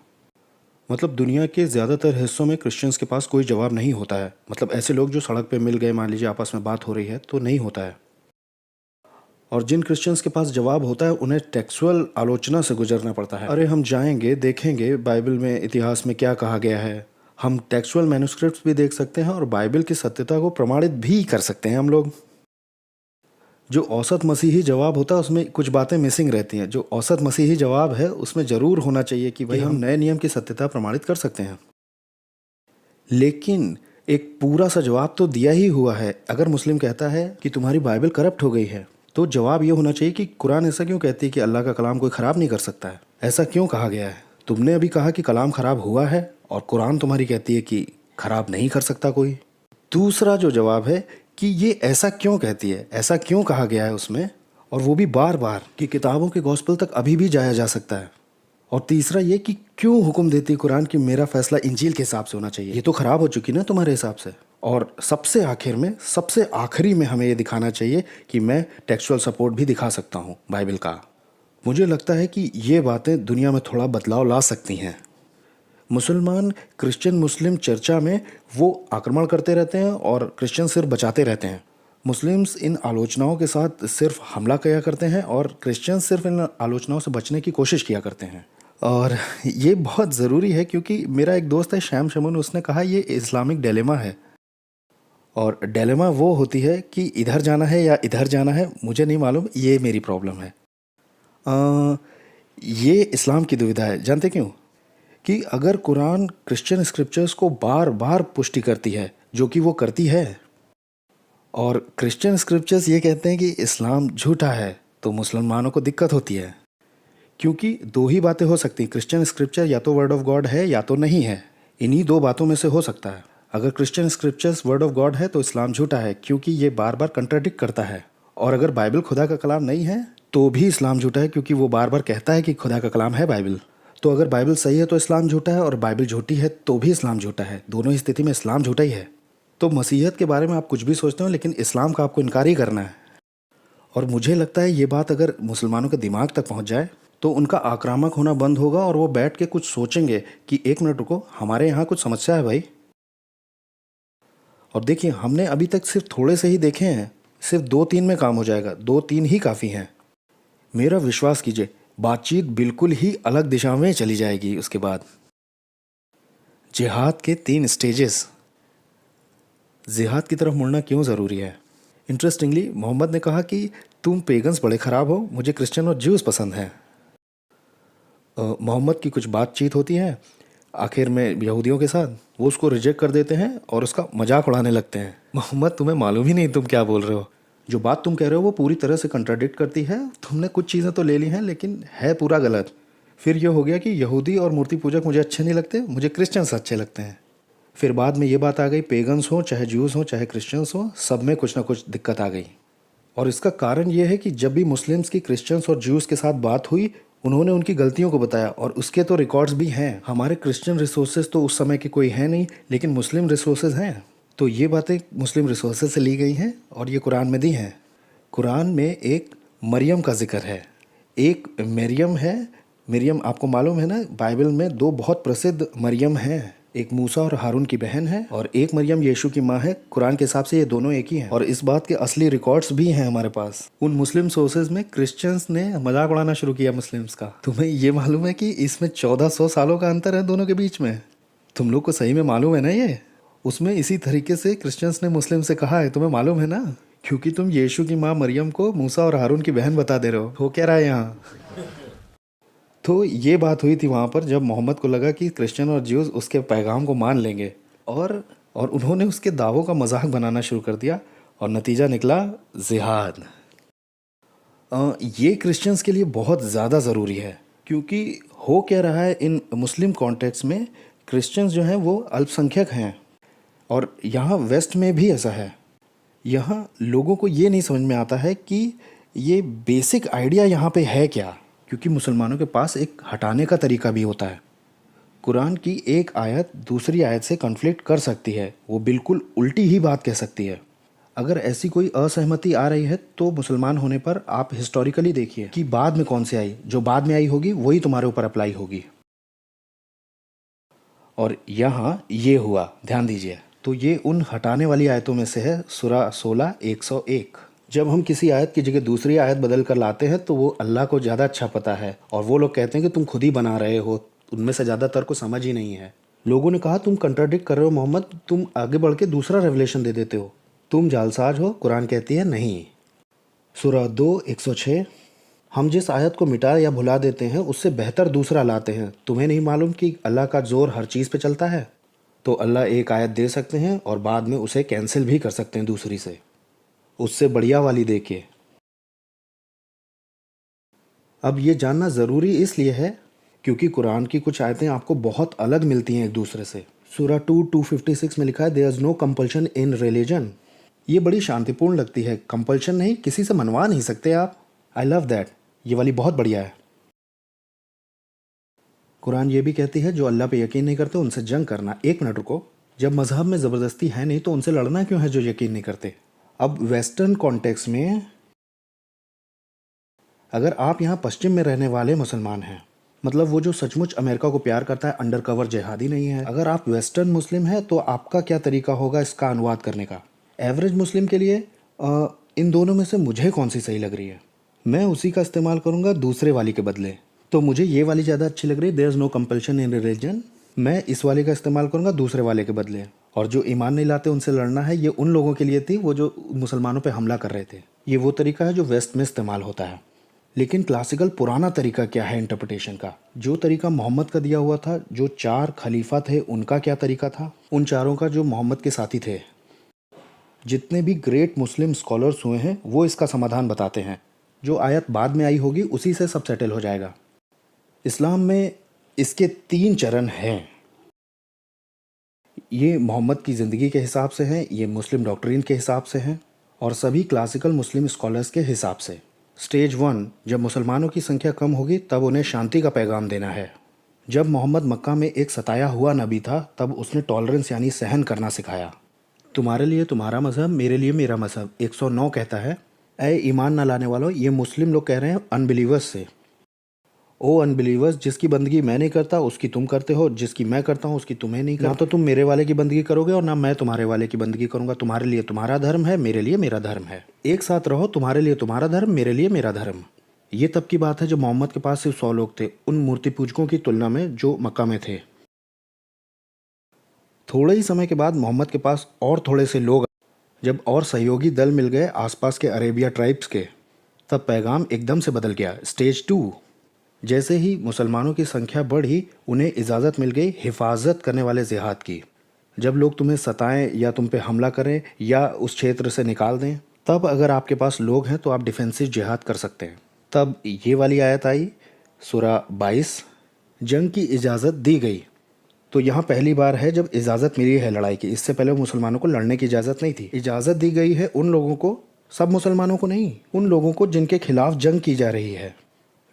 मतलब दुनिया के ज़्यादातर हिस्सों में क्रिश्चियंस के पास कोई जवाब नहीं होता है। मतलब ऐसे लोग जो सड़क पे मिल गए, मान लीजिए आपस में बात हो रही है, तो नहीं होता है। और जिन क्रिश्चियंस के पास जवाब होता है उन्हें टेक्सुअल आलोचना से गुजरना पड़ता है। अरे हम जाएंगे, देखेंगे बाइबल में इतिहास में क्या कहा गया है। हम टेक्सुअल मैन्युस्क्रिप्ट्स भी देख सकते हैं और बाइबल की सत्यता को प्रमाणित भी कर सकते हैं हम लोग। जो औसत मसीही जवाब होता है उसमें कुछ बातें मिसिंग रहती हैं। जो औसत मसीही जवाब है उसमें ज़रूर होना चाहिए कि भाई हम नए नियम की सत्यता प्रमाणित कर सकते हैं। लेकिन एक पूरा सा जवाब तो दिया ही हुआ है। अगर मुस्लिम कहता है कि तुम्हारी बाइबल करप्ट हो गई है, तो जवाब ये होना चाहिए कि कुरान ऐसा क्यों कहती है कि अल्लाह का कलाम कोई ख़राब नहीं कर सकता है? ऐसा क्यों कहा गया है? तुमने अभी कहा कि कलाम ख़राब हुआ है और कुरान तुम्हारी कहती है कि ख़राब नहीं कर सकता कोई। दूसरा जो जवाब है कि ये ऐसा क्यों कहती है, ऐसा क्यों कहा गया है उसमें, और वो भी बार बार, कि किताबों के गॉस्पेल तक अभी भी जाया जा सकता है। और तीसरा ये कि क्यों हुक्म देती है कुरान कि मेरा फैसला इंजील के हिसाब से होना चाहिए। ये तो ख़राब हो चुकी ना तुम्हारे हिसाब से। और सबसे आखिर में, सबसे आखिरी में हमें ये दिखाना चाहिए कि मैं टेक्सुअल सपोर्ट भी दिखा सकता हूँ बाइबल का। मुझे लगता है कि ये बातें दुनिया में थोड़ा बदलाव ला सकती हैं। मुसलमान क्रिश्चियन मुस्लिम चर्चा में वो आक्रमण करते रहते हैं और क्रिश्चियन सिर्फ बचाते रहते हैं। मुस्लिम्स इन आलोचनाओं के साथ सिर्फ हमला किया करते हैं और क्रिश्चियन सिर्फ इन आलोचनाओं से बचने की कोशिश किया करते हैं। और ये बहुत ज़रूरी है क्योंकि मेरा एक दोस्त है शैम शमून, उसने कहा ये इस्लामिक डिलेमा है। और डिलेमा वो होती है कि इधर जाना है या इधर जाना है, मुझे नहीं मालूम, ये मेरी प्रॉब्लम है। ये इस्लाम की दुविधा है। जानते क्यों? कि अगर कुरान क्रिश्चियन स्क्रिप्चर्स को बार बार पुष्टि करती है, जो कि वो करती है, और क्रिश्चियन स्क्रिप्चर्स ये कहते हैं कि इस्लाम झूठा है, तो मुसलमानों को दिक्कत होती है। क्योंकि दो ही बातें हो सकती हैं, क्रिश्चियन स्क्रिप्चर या तो वर्ड ऑफ गॉड है या तो नहीं है। इन्हीं दो बातों में से हो सकता है। अगर Christian scriptures word of God है तो इस्लाम झूठा है क्योंकि ये बार बार कंट्राडिक्ट करता है। और अगर बाइबल खुदा का कलाम नहीं है तो भी इस्लाम झूठा है क्योंकि वो बार बार कहता है कि खुदा का कलाम है बाइबल। तो अगर बाइबल सही है तो इस्लाम झूठा है और बाइबल झूठी है तो भी इस्लाम झूठा है। दोनों ही स्थिति में इस्लाम झूठा ही है। तो मसीहत के बारे में आप कुछ भी सोचते हो लेकिन इस्लाम का आपको इनकार ही करना है। और मुझे लगता है ये बात अगर मुसलमानों के दिमाग तक पहुंच जाए तो उनका आक्रामक होना बंद होगा और वो बैठ के कुछ सोचेंगे कि एक मिनट रुको, हमारे यहाँ कुछ समस्या है भाई। और देखिए, हमने अभी तक सिर्फ थोड़े से ही देखे हैं, सिर्फ 2-3 में काम हो जाएगा, 2-3 ही काफ़ी हैं। मेरा विश्वास कीजिए, बातचीत बिल्कुल ही अलग दिशा में चली जाएगी। उसके बाद जिहाद के 3 स्टेजेस। जिहाद की तरफ मुड़ना क्यों ज़रूरी है? इंटरेस्टिंगली मोहम्मद ने कहा कि तुम पेगन्स बड़े ख़राब हो, मुझे क्रिश्चियन और ज्यूज़ पसंद हैं। मोहम्मद की कुछ बातचीत होती है आखिर में यहूदियों के साथ, वो उसको रिजेक्ट कर देते हैं और उसका मजाक उड़ाने लगते हैं। मोहम्मद, तुम्हें मालूम ही नहीं तुम क्या बोल रहे हो। जो बात तुम कह रहे हो वो पूरी तरह से कंट्राडिक्ट करती है। तुमने कुछ चीज़ें तो ले ली हैं लेकिन है पूरा गलत। फिर ये हो गया कि यहूदी और मूर्ति पूजक मुझे अच्छे नहीं लगते, मुझे क्रिश्चियंस अच्छे लगते हैं। फिर बाद में ये बात आ गई, पेगन्स हो चाहे ज्यूज़ हो चाहे क्रिश्चियंस हो, सब में कुछ ना कुछ दिक्कत आ गई। और इसका कारण ये है कि जब भी मुस्लिम्स की क्रिश्चियंस और ज्यूज़ के साथ बात हुई, उन्होंने उनकी गलतियों को बताया, और उसके तो रिकॉर्ड्स भी हैं। हमारे क्रिश्चियन रिसोर्सेज तो उस समय के कोई है नहीं, लेकिन मुस्लिम रिसोर्सेज हैं। तो ये बातें मुस्लिम रिसोर्सेज से ली गई हैं और ये कुरान में दी हैं। कुरान में एक मरियम का जिक्र है, एक मरियम है। मरियम आपको मालूम है ना, बाइबल में दो बहुत प्रसिद्ध मरियम हैं, एक मूसा और हारून की बहन है, और एक मरियम यीशु की माँ है। कुरान के हिसाब से ये दोनों एक ही हैं, और इस बात के असली रिकॉर्ड्स भी हैं हमारे पास। उन मुस्लिम सोर्सेज में क्रिश्चियंस ने मजाक उड़ाना शुरू किया मुस्लिम्स का। तुम्हें ये मालूम है कि इसमें 1400 सालों का अंतर है दोनों के बीच में? तुम लोग को सही में मालूम है ना ये? उसमें इसी तरीके से क्रिश्चियंस ने मुस्लिम से कहा है, तुम्हें मालूम है ना, क्योंकि तुम यीशु की माँ मरियम को मूसा और हारून की बहन बता दे रहे हो क्या रहा है यहाँ? तो ये बात हुई थी वहाँ पर, जब मोहम्मद को लगा कि क्रिश्चियन और ज्यूज़ उसके पैगाम को मान लेंगे, और उन्होंने उसके दावों का मजाक बनाना शुरू कर दिया, और नतीजा निकला जिहाद। ये क्रिश्चियंस के लिए बहुत ज़्यादा ज़रूरी है, क्योंकि हो क्या रहा है इन मुस्लिम कॉन्टेक्स्ट में, क्रिश्चियंस जो हैं वो अल्पसंख्यक हैं, और यहाँ वेस्ट में भी ऐसा है। यहाँ लोगों को ये नहीं समझ में आता है कि ये बेसिक आइडिया यहाँ पे है क्या, क्योंकि मुसलमानों के पास एक हटाने का तरीका भी होता है। कुरान की एक आयत दूसरी आयत से कॉन्फ्लिक्ट कर सकती है, वो बिल्कुल उल्टी ही बात कह सकती है। अगर ऐसी कोई असहमति आ रही है तो मुसलमान होने पर आप हिस्टोरिकली देखिए कि बाद में कौन सी आई, जो बाद में आई होगी वही तुम्हारे ऊपर अप्लाई होगी। और यहाँ ये हुआ, ध्यान दीजिए। तो ये उन हटाने वाली आयतों में से है, सूरा 16 101। जब हम किसी आयत की जगह दूसरी आयत बदल कर लाते हैं तो वो अल्लाह को ज़्यादा अच्छा पता है, और वो लोग कहते हैं कि तुम खुद ही बना रहे हो, उनमें से ज़्यादातर को समझ ही नहीं है। लोगों ने कहा तुम कंट्राडिक्ट कर रहे हो मोहम्मद, तुम आगे बढ़ के दूसरा रेवलेशन दे देते हो, तुम जालसाज हो। कुरान कहती है नहीं। सूरा 2 106, हम जिस आयत को मिटा या भुला देते हैं उससे बेहतर दूसरा लाते हैं। तुम्हें नहीं मालूम कि अल्लाह का जोर हर चीज़ पे चलता है? तो अल्लाह एक आयत दे सकते हैं और बाद में उसे कैंसिल भी कर सकते हैं दूसरी से, उससे बढ़िया वाली देखिए। अब ये जानना ज़रूरी इसलिए है क्योंकि कुरान की कुछ आयतें आपको बहुत अलग मिलती हैं एक दूसरे से। सूरा 2 256 में लिखा है there is no compulsion in religion. ये बड़ी शांतिपूर्ण लगती है, कंपल्शन नहीं, किसी से मनवा नहीं सकते आप। आई लव दैट, ये वाली बहुत बढ़िया है। कुरान ये भी कहती है जो अल्लाह पे यकीन नहीं करते उनसे जंग करना। एक मिनट रुको, जब मज़हब में ज़बरदस्ती है नहीं तो उनसे लड़ना क्यों है जो यकीन नहीं करते? अब वेस्टर्न कॉन्टेक्स्ट में अगर आप यहाँ पश्चिम में रहने वाले मुसलमान हैं, मतलब वो जो सचमुच अमेरिका को प्यार करता है, अंडर कवर जिहादी नहीं है, अगर आप वेस्टर्न मुस्लिम हैं तो आपका क्या तरीका होगा इसका अनुवाद करने का? एवरेज मुस्लिम के लिए इन दोनों में से मुझे कौन सी सही लग रही है, मैं उसी का इस्तेमाल करूँगा दूसरे वाली के बदले। तो मुझे ये वाली ज़्यादा अच्छी लग रही है, there is no compulsion in religion, मैं इस वाले का इस्तेमाल करूँगा दूसरे वाले के बदले। और जो ईमान नहीं लाते उनसे लड़ना है, ये उन लोगों के लिए थी वो जो मुसलमानों पे हमला कर रहे थे। ये वो तरीका है जो वेस्ट में इस्तेमाल होता है। लेकिन क्लासिकल पुराना तरीका क्या है इंटरप्रिटेशन का? जो तरीका मोहम्मद का दिया हुआ था, जो 4 खलीफा थे उनका क्या तरीका था, उन चारों का जो मोहम्मद के साथी थे, जितने भी ग्रेट मुस्लिम स्कॉलर्स हुए हैं वो इसका समाधान बताते हैं। जो आयत बाद में आई होगी उसी से सब सेटल हो जाएगा। इस्लाम में इसके 3 चरण हैं। ये मोहम्मद की ज़िंदगी के हिसाब से हैं, ये मुस्लिम डॉक्ट्रिन के हिसाब से हैं, और सभी क्लासिकल मुस्लिम स्कॉलर्स के हिसाब से। स्टेज 1, जब मुसलमानों की संख्या कम होगी तब उन्हें शांति का पैगाम देना है। जब मोहम्मद मक्का में एक सताया हुआ नबी था तब उसने टॉलरेंस यानी सहन करना सिखाया। तुम्हारे लिए तुम्हारा मज़हब, मेरे लिए मेरा मज़हब। 109 कहता है, ऐ ईमान न लाने वालों, ये मुस्लिम लोग कह रहे हैं अनबिलीवर्स से, ओ अनबिलीवर्स, जिसकी बंदगी मैं नहीं करता उसकी तुम करते हो, जिसकी मैं करता हूँ उसकी तुम्हें नहीं करता। ना तो तुम मेरे वाले की बंदगी करोगे और ना मैं तुम्हारे वाले की बंदगी करूँगा। तुम्हारे लिए तुम्हारा धर्म है, मेरे लिए मेरा धर्म है। एक साथ रहो, तुम्हारे लिए तुम्हारा धर्म, मेरे लिए मेरा धर्म। ये तब की बात है जब मोहम्मद के पास सिर्फ 100 लोग थे, उन मूर्ति पूजकों की तुलना में जो मक्का में थे। थोड़े ही समय के बाद मोहम्मद के पास और थोड़े से लोग, जब और सहयोगी दल मिल गए आसपास के अरेबिया ट्राइब्स के, तब पैगाम एकदम से बदल गया। स्टेज 2, जैसे ही मुसलमानों की संख्या बढ़ी उन्हें इजाज़त मिल गई हिफाजत करने वाले जिहाद की। जब लोग तुम्हें सताएं या तुम पे हमला करें या उस क्षेत्र से निकाल दें, तब अगर आपके पास लोग हैं तो आप डिफेंसिव जिहाद कर सकते हैं। तब ये वाली आयत आई, सूरा 22, जंग की इजाज़त दी गई। तो यहाँ पहली बार है जब इजाज़त मिली है लड़ाई की। इससे पहले मुसलमानों को लड़ने की इजाज़त नहीं थी। इजाज़त दी गई है उन लोगों को, सब मुसलमानों को नहीं, उन लोगों को जिनके खिलाफ जंग की जा रही है।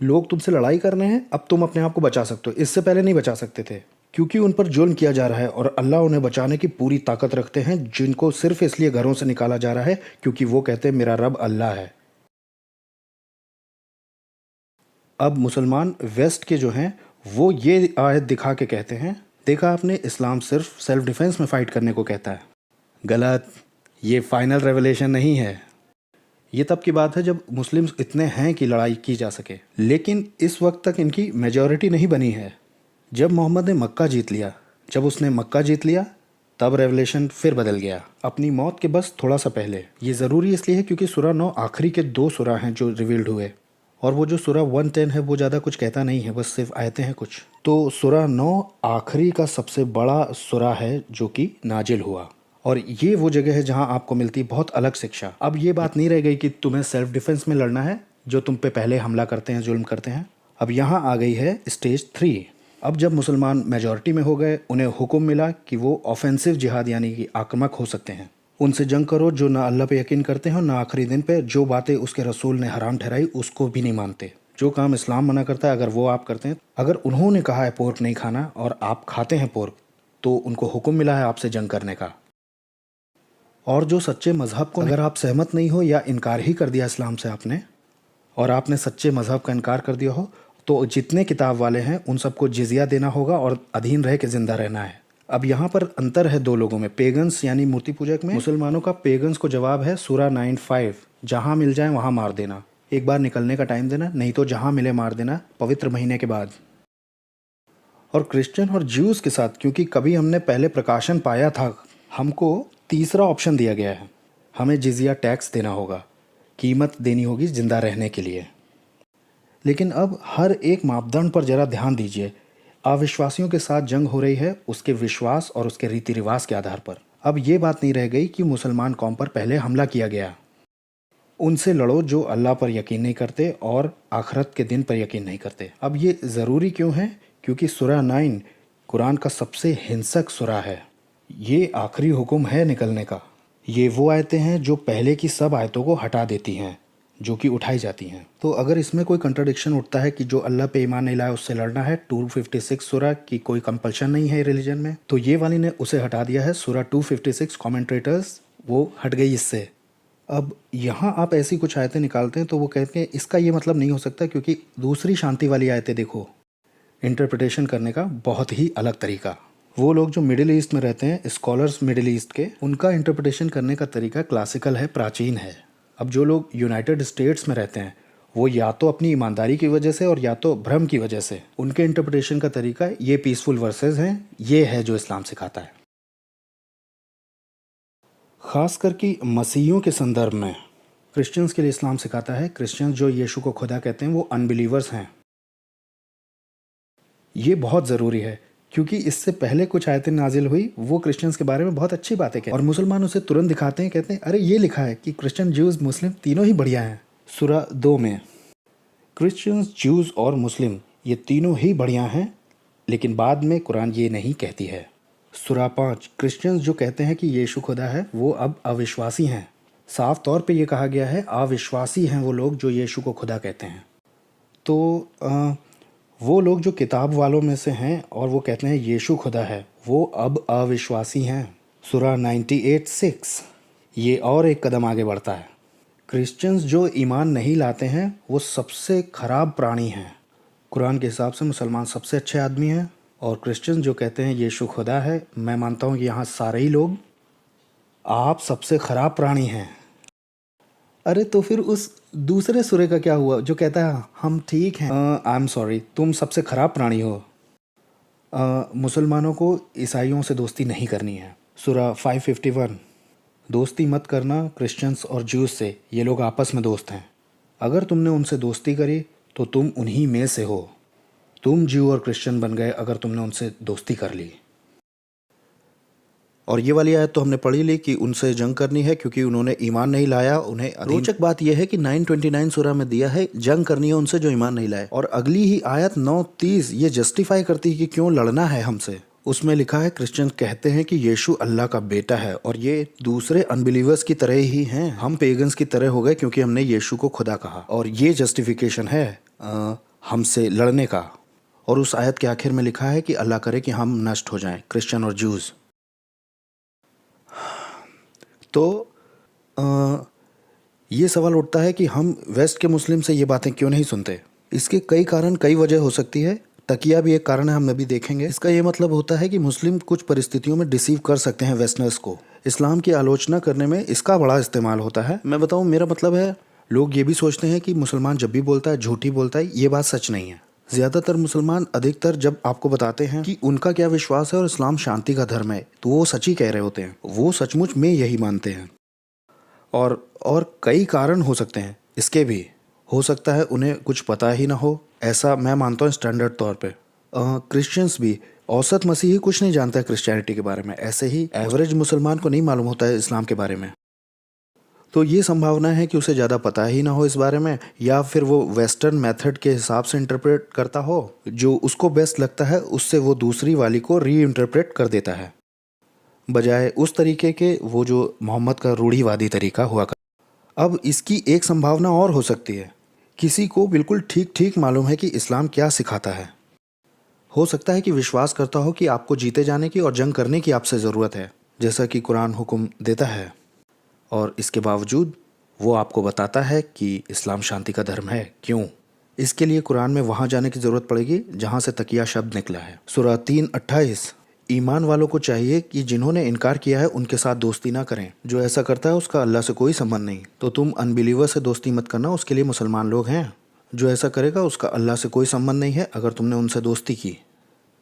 लोग तुमसे लड़ाई कर रहे हैं, अब तुम अपने आप को बचा सकते हो, इससे पहले नहीं बचा सकते थे, क्योंकि उन पर जुल्म किया जा रहा है और अल्लाह उन्हें बचाने की पूरी ताकत रखते हैं, जिनको सिर्फ इसलिए घरों से निकाला जा रहा है क्योंकि वो कहते हैं मेरा रब अल्लाह है। अब मुसलमान वेस्ट के जो हैं वो ये आयत दिखा के कहते हैं, देखा आपने, इस्लाम सिर्फ सेल्फ डिफेंस में फ़ाइट करने को कहता है। गलत, ये फाइनल रेवलेशन नहीं है। ये तब की बात है जब मुस्लिम्स इतने हैं कि लड़ाई की जा सके, लेकिन इस वक्त तक इनकी मेजॉरिटी नहीं बनी है। जब मोहम्मद ने मक्का जीत लिया, जब उसने मक्का जीत लिया, तब रेवलेशन फिर बदल गया, अपनी मौत के बस थोड़ा सा पहले। ये ज़रूरी इसलिए है क्योंकि सूरा 9 आखिरी के 2 सूरा हैं जो रिवील्ड हुए, और वो जो सूरा 110 है वो ज़्यादा कुछ कहता नहीं है, बस सिर्फ आयतें हैं कुछ। तो सूरा 9 आखिरी का सबसे बड़ा सूरा है जो कि नाजिल हुआ, और ये वो जगह है जहाँ आपको मिलती बहुत अलग शिक्षा। अब ये बात नहीं रह गई कि तुम्हें सेल्फ डिफेंस में लड़ना है, जो तुम पे पहले हमला करते हैं, जुल्म करते हैं। अब यहाँ आ गई है स्टेज 3। अब जब मुसलमान मेजॉरिटी में हो गए, उन्हें हुक्म मिला कि वो ऑफेंसिव जिहाद यानी कि आक्रामक हो सकते हैं। उनसे जंग करो जो ना अल्लाह पे यकीन करते हैं और ना आखिरी दिन पे, जो बातें उसके रसूल ने हराम ठहराई उसको भी नहीं मानते, जो काम इस्लाम मना करता है अगर वो आप करते हैं। अगर उन्होंने कहा है पोर्क नहीं खाना और आप खाते हैं पोर्क, तो उनको हुक्म मिला है आपसे जंग करने का। और जो सच्चे मज़हब को अगर आप सहमत नहीं हो या इनकार ही कर दिया इस्लाम से आपने, और आपने सच्चे मज़हब का इनकार कर दिया हो, तो जितने किताब वाले हैं उन सबको जिजिया देना होगा और अधीन रह के ज़िंदा रहना है। अब यहाँ पर अंतर है 2 लोगों में, पेगन्स यानी मूर्ति पूजक में। मुसलमानों का पेगन्स को जवाब है सूरा 9:5, जहाँ मिल जाए वहाँ मार देना, एक बार निकलने का टाइम देना, नहीं तो जहाँ मिले मार देना पवित्र महीने के बाद। और क्रिश्चियन और ज्यूज़ के साथ, क्योंकि कभी हमने पहले प्रकाशन पाया था, हमको तीसरा ऑप्शन दिया गया है, हमें जिजिया टैक्स देना होगा, कीमत देनी होगी ज़िंदा रहने के लिए। लेकिन अब हर एक मापदंड पर ज़रा ध्यान दीजिए। अविश्वासियों के साथ जंग हो रही है उसके विश्वास और उसके रीति रिवाज के आधार पर। अब ये बात नहीं रह गई कि मुसलमान कौम पर पहले हमला किया गया। उनसे लड़ो जो अल्लाह पर यकीन नहीं करते और आखिरत के दिन पर यकीन नहीं करते। अब ये ज़रूरी क्यों है? क्योंकि सूरा 9 कुरान का सबसे हिंसक सूरा है। ये आखिरी हुक्म है निकलने का। ये वो आयतें हैं जो पहले की सब आयतों को हटा देती हैं, जो कि उठाई जाती हैं। तो अगर इसमें कोई कंट्राडिक्शन उठता है कि जो अल्लाह पे ईमान नहीं लाया उससे लड़ना है, 256 सूरा की कोई कंपल्शन नहीं है रिलीजन में, तो ये वाली ने उसे हटा दिया है। सूरा 256 कमेंट्रेटर्स वो हट गई इससे। अब यहाँ आप ऐसी कुछ आयतें निकालते हैं तो वो कहते हैं इसका ये मतलब नहीं हो सकता, क्योंकि दूसरी शांति वाली आयतें देखो, इंटरप्रिटेशन करने का बहुत ही अलग तरीका। वो लोग जो मिडिल ईस्ट में रहते हैं, स्कॉलर्स मिडिल ईस्ट के, उनका इंटरप्रिटेशन करने का तरीका क्लासिकल है, प्राचीन है। अब जो लोग यूनाइटेड स्टेट्स में रहते हैं, वो या तो अपनी ईमानदारी की वजह से और या तो भ्रम की वजह से, उनके इंटरप्रिटेशन का तरीका ये पीसफुल वर्सेस हैं, ये है जो इस्लाम सिखाता है। ख़ासकर कि मसीहियों के संदर्भ में क्रिश्चियंस के लिए इस्लाम सिखाता है, क्रिश्चियंस जो यीशु को खुदा कहते हैं वो अनबिलीवर्स हैं। ये बहुत ज़रूरी है, क्योंकि इससे पहले कुछ आयतें नाजिल हुई, वो क्रिश्चियंस के बारे में बहुत अच्छी बातें कहते हैं और मुसलमान उसे तुरंत दिखाते हैं, कहते हैं अरे ये लिखा है कि क्रिश्चियन, ज्यूज़, मुस्लिम तीनों ही बढ़िया हैं। सूरा 2 में क्रिश्चियंस, ज्यूज़ और मुस्लिम ये तीनों ही बढ़िया हैं, लेकिन बाद में कुरान ये नहीं कहती है। सूरा 5 क्रिश्चियंस जो कहते हैं कि यीशु खुदा है वो अब अविश्वासी हैं। साफ तौर पे ये कहा गया है अविश्वासी हैं वो लोग जो यीशु को खुदा कहते हैं। तो वो लोग जो किताब वालों में से हैं और वो कहते हैं यीशु खुदा है, वो अब अविश्वासी हैं। सूरा 98:6 ये और एक कदम आगे बढ़ता है। क्रिश्चियंस जो ईमान नहीं लाते हैं वो सबसे ख़राब प्राणी हैं। कुरान के हिसाब से मुसलमान सबसे अच्छे आदमी हैं, और क्रिश्चियन जो कहते हैं यीशु खुदा है, मैं मानता हूँ कि यहाँ सारे ही लोग, आप सबसे ख़राब प्राणी हैं। अरे तो फिर उस दूसरे सूरे का क्या हुआ जो कहता है हम ठीक हैं? आई एम सॉरी, तुम सबसे ख़राब प्राणी हो। मुसलमानों को ईसाइयों से दोस्ती नहीं करनी है। सूरा 551 दोस्ती मत करना क्रिश्चियंस और ज्यूज़ से, ये लोग आपस में दोस्त हैं। अगर तुमने उनसे दोस्ती करी तो तुम उन्हीं में से हो। तुम ज्यू और क्रिश्चियन बन गए अगर तुमने उनसे दोस्ती कर ली। और ये वाली आयत तो हमने पढ़ी ली कि उनसे जंग करनी है क्योंकि उन्होंने ईमान नहीं लाया, उन्हें। रोचक बात यह है कि 929 सूरा में दिया है जंग करनी है उनसे जो ईमान नहीं लाए, और अगली ही आयत 9:30 ये जस्टिफाई करती है कि क्यों लड़ना है हमसे। उसमें लिखा है क्रिश्चियन कहते हैं कि यीशु अल्लाह का बेटा है और ये दूसरे अनबिलीवर्स की तरह ही हैं। हम पेगन्स की तरह हो गए क्योंकि हमने यीशु को खुदा कहा, और ये जस्टिफिकेशन है हमसे लड़ने का। और उस आयत के आखिर में लिखा है कि अल्लाह करे कि हम नष्ट हो जाएं, क्रिश्चियन और जूस। तो ये सवाल उठता है कि हम वेस्ट के मुस्लिम से ये बातें क्यों नहीं सुनते। इसके कई कारण, कई वजह हो सकती है। तकिया भी एक कारण है, हम अभी देखेंगे। इसका ये मतलब होता है कि मुस्लिम कुछ परिस्थितियों में डिसीव कर सकते हैं वेस्टर्नर्स को। इस्लाम की आलोचना करने में इसका बड़ा इस्तेमाल होता है। मैं बताऊं, मेरा मतलब है, लोग ये भी सोचते हैं कि मुसलमान जब भी बोलता है झूठी बोलता है। ये बात सच नहीं है। ज़्यादातर मुसलमान अधिकतर जब आपको बताते हैं कि उनका क्या विश्वास है और इस्लाम शांति का धर्म है, तो वो सच ही कह रहे होते हैं। वो सचमुच में यही मानते हैं। और कई कारण हो सकते हैं इसके भी। हो सकता है उन्हें कुछ पता ही ना हो, ऐसा मैं मानता हूँ स्टैंडर्ड तौर पे। क्रिश्चियंस भी, औसत मसीही कुछ नहीं जानता है क्रिश्चियनिटी के बारे में। ऐसे ही एवरेज मुसलमान को नहीं मालूम होता है इस्लाम के बारे में। तो ये संभावना है कि उसे ज़्यादा पता ही ना हो इस बारे में, या फिर वो वेस्टर्न मेथड के हिसाब से इंटरप्रेट करता हो। जो उसको बेस्ट लगता है उससे वो दूसरी वाली को री इंटरप्रेट कर देता है, बजाय उस तरीके के वो जो मोहम्मद का रूढ़िवादी तरीका हुआ कर। अब इसकी एक संभावना और हो सकती है, किसी को बिल्कुल ठीक ठीक मालूम है कि इस्लाम क्या सिखाता है। हो सकता है कि विश्वास करता हो कि आपको जीते जाने की और जंग करने की आपसे ज़रूरत है, जैसा कि कुरान हुक्म देता है, और इसके बावजूद वो आपको बताता है कि इस्लाम शांति का धर्म है। क्यों? इसके लिए कुरान में वहाँ जाने की ज़रूरत पड़ेगी जहाँ से तकिया शब्द निकला है। सूरह 3:28। ईमान वालों को चाहिए कि जिन्होंने इनकार किया है उनके साथ दोस्ती ना करें। जो ऐसा करता है उसका अल्लाह से कोई संबंध नहीं। तो तुम अनबिलीवर से दोस्ती मत करना, उसके लिए मुसलमान लोग हैं। जो ऐसा करेगा उसका अल्लाह से कोई संबंध नहीं है अगर तुमने उनसे दोस्ती की,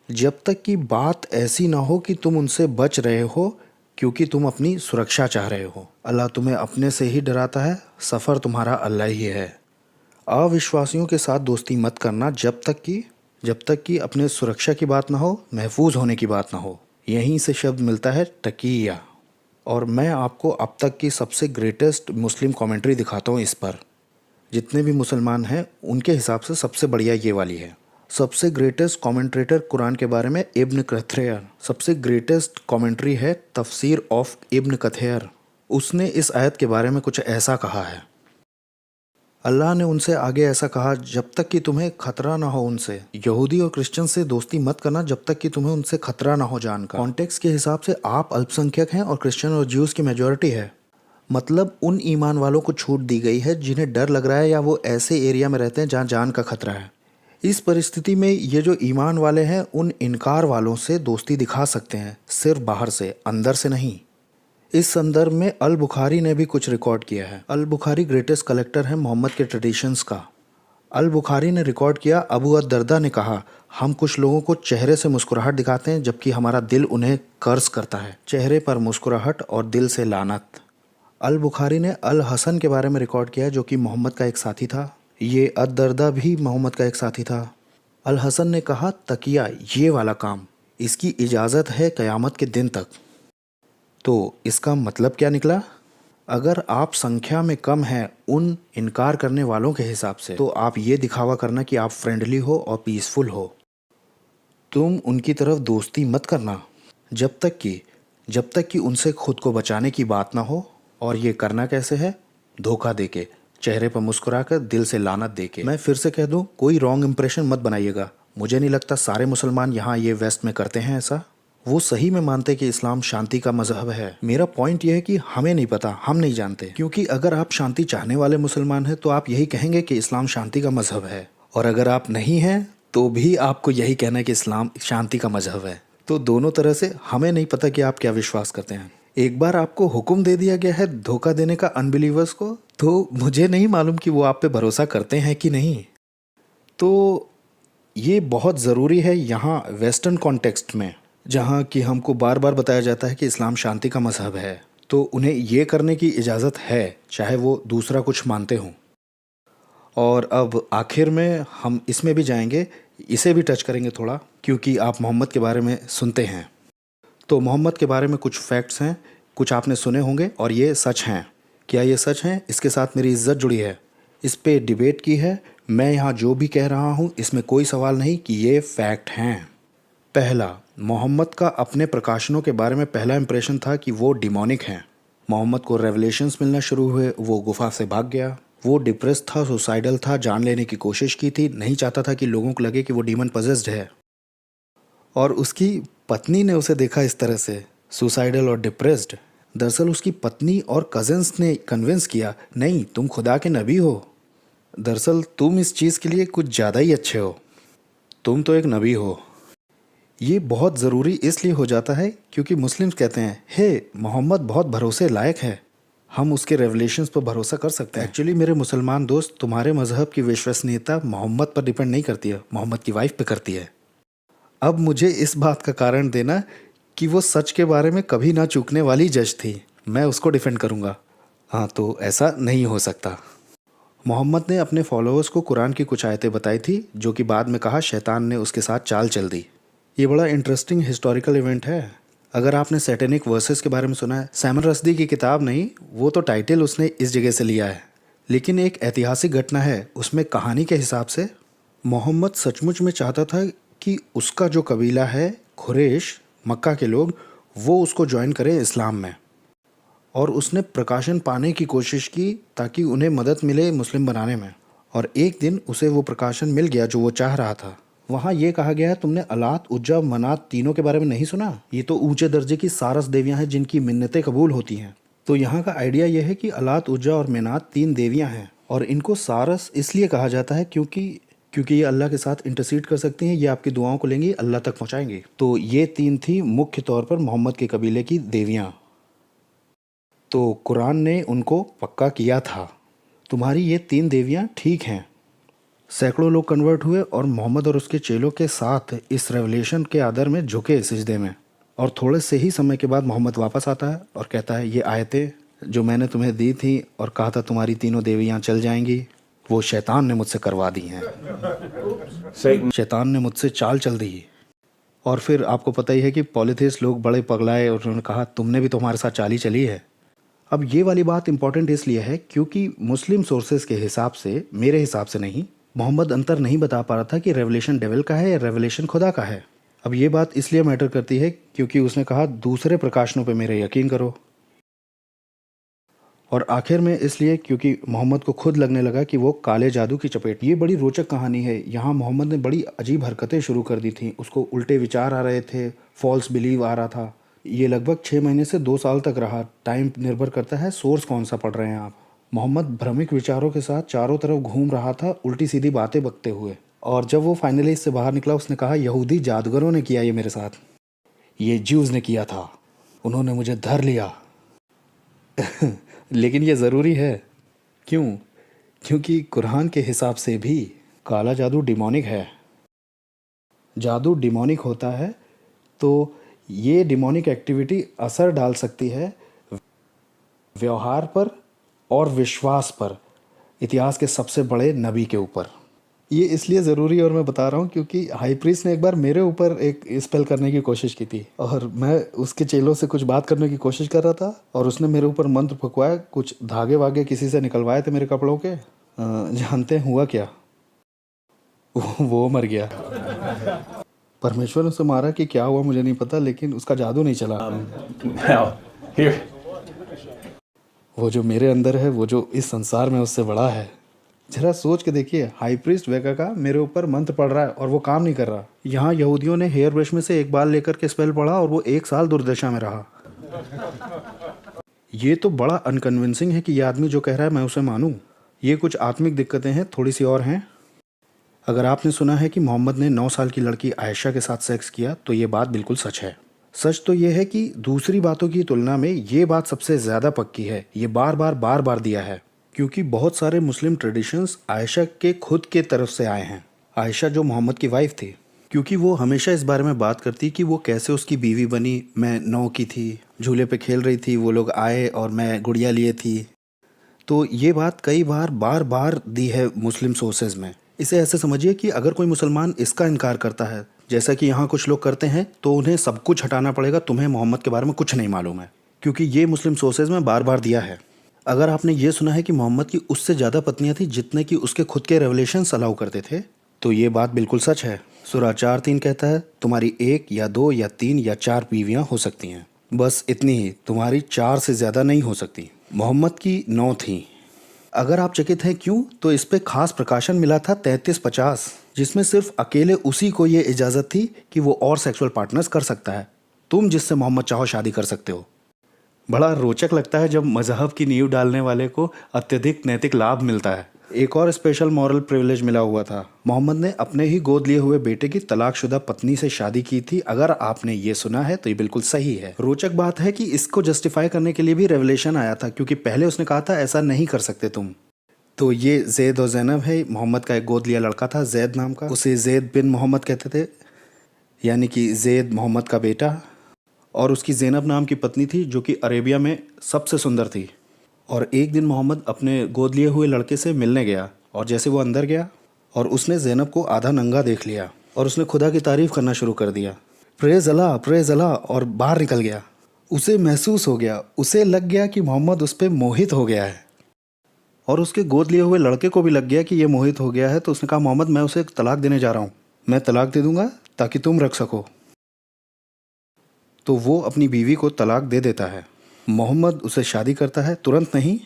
जब तक कि बात ऐसी ना हो कि तुम उनसे बच रहे हो क्योंकि तुम अपनी सुरक्षा चाह रहे हो। अल्लाह तुम्हें अपने से ही डराता है, सफ़र तुम्हारा अल्लाह ही है। अविश्वासियों के साथ दोस्ती मत करना जब तक कि अपने सुरक्षा की बात ना हो, महफूज होने की बात ना हो। यहीं से शब्द मिलता है तकिया। और मैं आपको अब तक की सबसे ग्रेटेस्ट मुस्लिम कमेंट्री दिखाता हूँ इस पर। जितने भी मुसलमान हैं उनके हिसाब से सबसे बढ़िया ये वाली है। सबसे ग्रेटेस्ट कमेंट्रेटर कुरान के बारे में इब्न कथीर। सबसे ग्रेटेस्ट कमेंट्री है तफसीर ऑफ इब्न कथीर। उसने इस आयत के बारे में कुछ ऐसा कहा है। अल्लाह ने उनसे आगे ऐसा कहा, जब तक कि तुम्हें खतरा ना हो उनसे। यहूदी और क्रिश्चियन से दोस्ती मत करना जब तक कि तुम्हें उनसे खतरा ना हो जान का। कॉन्टेक्स्ट के हिसाब से आप अल्पसंख्यक हैं और क्रिश्चियन और ज्यूज की मेजॉरिटी है। मतलब उन ईमान वालों को छूट दी गई है जिन्हें डर लग रहा है या वो ऐसे एरिया में रहते हैं जहाँ जान का खतरा है। इस परिस्थिति में ये जो ईमान वाले हैं उन इनकार वालों से दोस्ती दिखा सकते हैं, सिर्फ बाहर से, अंदर से नहीं। इस संदर्भ में अल बुखारी ने भी कुछ रिकॉर्ड किया है। अल बुखारी ग्रेटेस्ट कलेक्टर है मोहम्मद के ट्रेडिशंस का। अल बुखारी ने रिकॉर्ड किया, अबू अद-दर्दा ने कहा, हम कुछ लोगों को चेहरे से मुस्कुराहट दिखाते हैं जबकि हमारा दिल उन्हें कर्ज करता है। चेहरे पर मुस्कुराहट और दिल से लानत। अल बुखारी ने अल हसन के बारे में रिकॉर्ड किया जो कि मोहम्मद का एक साथी था। ये अद-दर्दा भी मोहम्मद का एक साथी था। अल हसन ने कहा, तकिया ये वाला काम, इसकी इजाज़त है क़यामत के दिन तक। तो इसका मतलब क्या निकला? अगर आप संख्या में कम हैं उन इनकार करने वालों के हिसाब से, तो आप ये दिखावा करना कि आप फ्रेंडली हो और पीसफुल हो। तुम उनकी तरफ दोस्ती मत करना जब तक कि उनसे खुद को बचाने की बात ना हो। और ये करना कैसे है? धोखा देके, चेहरे पर मुस्कुराकर, दिल से लानत देके। मैं फिर से कह दूं, कोई रॉन्ग इंप्रेशन मत बनाइएगा। मुझे नहीं लगता सारे मुसलमान यहाँ ये वेस्ट में करते हैं ऐसा। वो सही में मानते कि इस्लाम शांति का मजहब है। मेरा पॉइंट ये है कि हमें नहीं पता, हम नहीं जानते। क्योंकि अगर आप शांति चाहने वाले मुसलमान हैं तो आप यही कहेंगे कि इस्लाम शांति का मजहब है, और अगर आप नहीं हैं तो भी आपको यही कहना है कि इस्लाम शांति का मजहब है। तो दोनों तरह से हमें नहीं पता कि आप क्या विश्वास करते हैं। एक बार आपको हुक्म दे दिया गया है धोखा देने का अनबिलीवर्स को, तो मुझे नहीं मालूम कि वो आप पे भरोसा करते हैं कि नहीं। तो ये बहुत ज़रूरी है यहाँ वेस्टर्न कॉन्टेक्स्ट में, जहाँ कि हमको बार बार बताया जाता है कि इस्लाम शांति का मजहब है, तो उन्हें ये करने की इजाज़त है चाहे वो दूसरा कुछ मानते हों। और अब आखिर में हम इसमें भी जाएंगे, इसे भी टच करेंगे थोड़ा, क्योंकि आप मोहम्मद के बारे में सुनते हैं। तो मोहम्मद के बारे में कुछ फैक्ट्स हैं, कुछ आपने सुने होंगे और ये सच हैं। क्या ये सच हैं? इसके साथ मेरी इज्जत जुड़ी है, इस पे डिबेट की है। मैं यहाँ जो भी कह रहा हूँ इसमें कोई सवाल नहीं कि ये फैक्ट हैं। पहला, मोहम्मद का अपने प्रकाशनों के बारे में पहला इंप्रेशन था कि वो डिमोनिक हैं। मोहम्मद को रेवलेशंस मिलना शुरू हुए, वो गुफा से भाग गया। वो डिप्रेस था, सुसाइडल था, जान लेने की कोशिश की थी, नहीं चाहता था कि लोगों को लगे कि वो डीमन पजेस्ड है। और उसकी पत्नी ने उसे देखा इस तरह से, सुसाइडल और डिप्रेस्ड। दरअसल उसकी पत्नी और कज़न्स ने कन्विंस किया, नहीं तुम खुदा के नबी हो, दरअसल तुम इस चीज़ के लिए कुछ ज़्यादा ही अच्छे हो, तुम तो एक नबी हो। ये बहुत ज़रूरी इसलिए हो जाता है क्योंकि मुस्लिम्स कहते हैं, हे मोहम्मद बहुत भरोसे लायक है, हम उसके रेवलेशंस पर भरोसा कर सकते हैं। एक्चुअली मेरे मुसलमान दोस्त, तुम्हारे मज़हब की विश्वसनीयता मोहम्मद पर डिपेंड नहीं करती है, मोहम्मद की वाइफ पे करती है। अब मुझे इस बात का कारण देना कि वो सच के बारे में कभी ना चूकने वाली जज थी, मैं उसको डिफेंड करूँगा। हाँ, तो ऐसा नहीं हो सकता। मोहम्मद ने अपने फॉलोअर्स को कुरान की कुछ आयतें बताई थी, जो कि बाद में कहा शैतान ने उसके साथ चाल चल दी। ये बड़ा इंटरेस्टिंग हिस्टोरिकल इवेंट है। अगर आपने सैटेनिक वर्सेस के बारे में सुना है, सैमन रश्दी की किताब नहीं, वो तो टाइटल उसने इस जगह से लिया है, लेकिन एक ऐतिहासिक घटना है उसमें। कहानी के हिसाब से मोहम्मद सचमुच में चाहता था कि उसका जो कबीला है कुरैश, मक्का के लोग, वो उसको ज्वाइन करें इस्लाम में। और उसने प्रकाशन पाने की कोशिश की ताकि उन्हें मदद मिले मुस्लिम बनाने में। और एक दिन उसे वो प्रकाशन मिल गया जो वो चाह रहा था। वहाँ ये कहा गया है, तुमने अलात, उज्जा, मनात तीनों के बारे में नहीं सुना? ये तो ऊंचे दर्जे की सारस देवियाँ हैं जिनकी मिन्नतें कबूल होती हैं। तो यहाँ का आइडिया यह है कि अलात, उज्जा और मनात 3 देवियाँ हैं, और इनको सारस इसलिए कहा जाता है क्योंकि ये अल्लाह के साथ इंटरसीड कर सकती हैं, ये आपकी दुआओं को लेंगी, अल्लाह तक पहुँचाएंगी। तो ये 3 थी मुख्य तौर पर मोहम्मद के कबीले की देवियाँ। तो कुरान ने उनको पक्का किया था, तुम्हारी ये 3 देवियाँ ठीक हैं। सैकड़ों लोग कन्वर्ट हुए और मोहम्मद और उसके चेलों के साथ इस रेवलेशन के आदर में झुके सिजदे में। और थोड़े से ही समय के बाद मोहम्मद वापस आता है और कहता है, ये आयतें जो मैंने तुम्हें दी थी और कहा था तुम्हारी तीनों देवियाँ चल जाएंगी, वो शैतान ने मुझसे करवा दी हैं। शैतान ने मुझसे चाल चल दी। और फिर आपको पता ही है कि पॉलिथिस्ट लोग बड़े पगलाए और उन्होंने कहा, तुमने भी तो हमारे साथ चाल ही चली है। अब ये वाली बात इंपॉर्टेंट इसलिए है क्योंकि मुस्लिम सोर्सेज के हिसाब से, मेरे हिसाब से नहीं, मोहम्मद अंतर नहीं बता पा रहा था कि रेवलेशन डेविल का है या रेवलेशन खुदा का है। अब ये बात इसलिए मैटर करती है क्योंकि उसने कहा दूसरे प्रकाशनों पे मेरे यकीन करो। और आखिर में इसलिए क्योंकि मोहम्मद को खुद लगने लगा कि वो काले जादू की चपेट। ये बड़ी रोचक कहानी है। यहाँ मोहम्मद ने बड़ी अजीब हरकतें शुरू कर दी थी, उसको उल्टे विचार आ रहे थे, फॉल्स बिलीव आ रहा था। ये लगभग 6 महीने से 2 साल तक रहा। टाइम निर्भर करता है सोर्स कौन सा पढ़ रहे हैं आप। मोहम्मद भ्रमिक विचारों के साथ चारों तरफ घूम रहा था, उल्टी सीधी बातें बकते हुए। और जब वो फाइनली इससे बाहर निकला, उसने कहा, यहूदी जादूगरों ने किया ये मेरे साथ, ये ज्यूज़ ने किया था, उन्होंने मुझे धर लिया। लेकिन ये ज़रूरी है। क्यों? क्योंकि कुरान के हिसाब से भी काला जादू डिमोनिक है। जादू डिमोनिक होता है तो ये डिमोनिक एक्टिविटी असर डाल सकती है व्यवहार पर और विश्वास पर, इतिहास के सबसे बड़े नबी के ऊपर। ये इसलिए ज़रूरी और मैं बता रहा हूँ क्योंकि हाई प्रीस्ट ने एक बार मेरे ऊपर एक स्पेल करने की कोशिश की थी और मैं उसके चेलों से कुछ बात करने की कोशिश कर रहा था और उसने मेरे ऊपर मंत्र फुकवाया, कुछ धागे वागे किसी से निकलवाए थे मेरे कपड़ों के। जानते हैं हुआ क्या? वो मर गया। परमेश्वर ने उसे मारा कि क्या हुआ मुझे नहीं पता, लेकिन उसका जादू नहीं चला। वो जो मेरे अंदर है, वो जो इस संसार में उससे बड़ा है। जरा सोच के देखिए, हाई प्रीस्ट वेगा का मेरे ऊपर मंत्र पड़ रहा है और वो काम नहीं कर रहा। यहाँ यहूदियों ने हेयर ब्रश में से एक बाल लेकर के स्पेल पढ़ा और वो 1 साल दुर्दशा में रहा। ये तो बड़ा अनकन्विंसिंग है कि ये आदमी जो कह रहा है मैं उसे मानूं। ये कुछ आत्मिक दिक्कतें हैं, थोड़ी सी और हैं। अगर आपने सुना है कि मोहम्मद ने 9 साल की लड़की आयशा के साथ सेक्स किया, तो ये बात बिल्कुल सच है। सच तो ये है कि दूसरी बातों की तुलना में ये बात सबसे ज़्यादा पक्की है। ये बार बार दिया है क्योंकि बहुत सारे मुस्लिम ट्रेडिशंस आयशा के खुद के तरफ से आए हैं। आयशा जो मोहम्मद की वाइफ थी, क्योंकि वो हमेशा इस बारे में बात करती कि वो कैसे उसकी बीवी बनी। मैं 9 की थी, झूले पे खेल रही थी, वो लोग आए और मैं गुड़िया लिए थी। तो ये बात कई बार दी है मुस्लिम सोर्सेज में। इसे ऐसे समझिए कि अगर कोई मुसलमान इसका इनकार करता है, जैसा कि यहाँ कुछ लोग करते हैं, तो उन्हें सब कुछ हटाना पड़ेगा, तुम्हें मोहम्मद के बारे में कुछ नहीं मालूम है, क्योंकि ये मुस्लिम सोर्सेज में बार दिया है। अगर आपने ये सुना है कि मोहम्मद की उससे ज़्यादा पत्नियां थी जितने कि उसके खुद के रेवलेशंस अलाउ करते थे, तो ये बात बिल्कुल सच है। सूरा 4:3 कहता है तुम्हारी 1 या 2 या 3 या 4 बीवियां हो सकती हैं, बस इतनी ही, तुम्हारी 4 से ज़्यादा नहीं हो सकती। मोहम्मद की 9 थीं। अगर आप चकित हैं क्यों, तो इस पे खास प्रकाशन मिला था 3350, जिसमें सिर्फ अकेले उसी को ये इजाज़त थी कि वो और सेक्सुअल पार्टनर्स कर सकता है। तुम जिससे मोहम्मद चाहो शादी कर सकते हो। बड़ा रोचक लगता है जब मजहब की नींव डालने वाले को अत्यधिक नैतिक लाभ मिलता है। एक और स्पेशल मॉरल प्रिविलेज मिला हुआ था। मोहम्मद ने अपने ही गोद लिए हुए बेटे की तलाकशुदा पत्नी से शादी की थी। अगर आपने ये सुना है तो ये बिल्कुल सही है। रोचक बात है कि इसको जस्टिफाई करने के लिए भी रेवलेशन आया था, क्योंकि पहले उसने कहा था ऐसा नहीं कर सकते तुम। तो ये जैद और ज़ैनब है। मोहम्मद का एक गोद लिया लड़का था जैद नाम का, उसे जैद बिन मोहम्मद कहते थे, यानी कि जैद मोहम्मद का बेटा। और उसकी ज़ैनब नाम की पत्नी थी जो कि अरेबिया में सबसे सुंदर थी। और एक दिन मोहम्मद अपने गोद लिए हुए लड़के से मिलने गया, और जैसे वो अंदर गया और उसने ज़ैनब को आधा नंगा देख लिया और उसने खुदा की तारीफ़ करना शुरू कर दिया, प्रेज़ अल्लाह, और बाहर निकल गया। उसे महसूस हो गया, उसे लग गया कि मोहम्मद उस पर मोहित हो गया है, और उसके गोद लिए हुए लड़के को भी लग गया कि ये मोहित हो गया है। तो उसने कहा मोहम्मद मैं उसे तलाक देने जा रहा हूँ, मैं तलाक दे दूंगा ताकि तुम रख सको। तो वो अपनी बीवी को तलाक दे देता है। मोहम्मद उससे शादी करता है, तुरंत नहीं,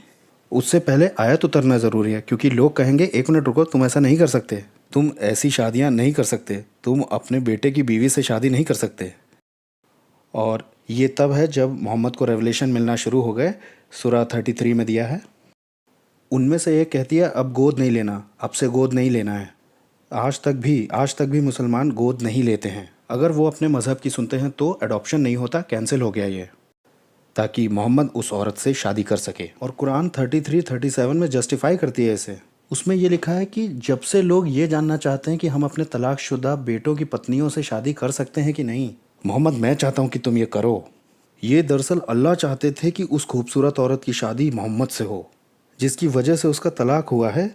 उससे पहले आयत उतरना ज़रूरी है, क्योंकि लोग कहेंगे 1 मिनट रुको, तुम ऐसा नहीं कर सकते, तुम ऐसी शादियां नहीं कर सकते, तुम अपने बेटे की बीवी से शादी नहीं कर सकते। और ये तब है जब मोहम्मद को रेवलेशन मिलना शुरू हो गए। सूरा 33 में दिया है। उनमें से एक कहती है अब गोद नहीं लेना, अब से गोद नहीं लेना है। आज तक भी मुसलमान गोद नहीं लेते हैं। अगर वो अपने मज़हब की सुनते हैं तो अडॉप्शन नहीं होता, कैंसिल हो गया ये, ताकि मोहम्मद उस औरत से शादी कर सके। और कुरान 33-37 में जस्टिफाई करती है इसे। उसमें ये लिखा है कि जब से लोग ये जानना चाहते हैं कि हम अपने तलाकशुदा बेटों की पत्नियों से शादी कर सकते हैं कि नहीं, मोहम्मद मैं चाहता हूँ कि तुम ये करो। ये दरअसल अल्लाह चाहते थे कि उस खूबसूरत औरत की शादी मोहम्मद से हो, जिसकी वजह से उसका तलाक हुआ है,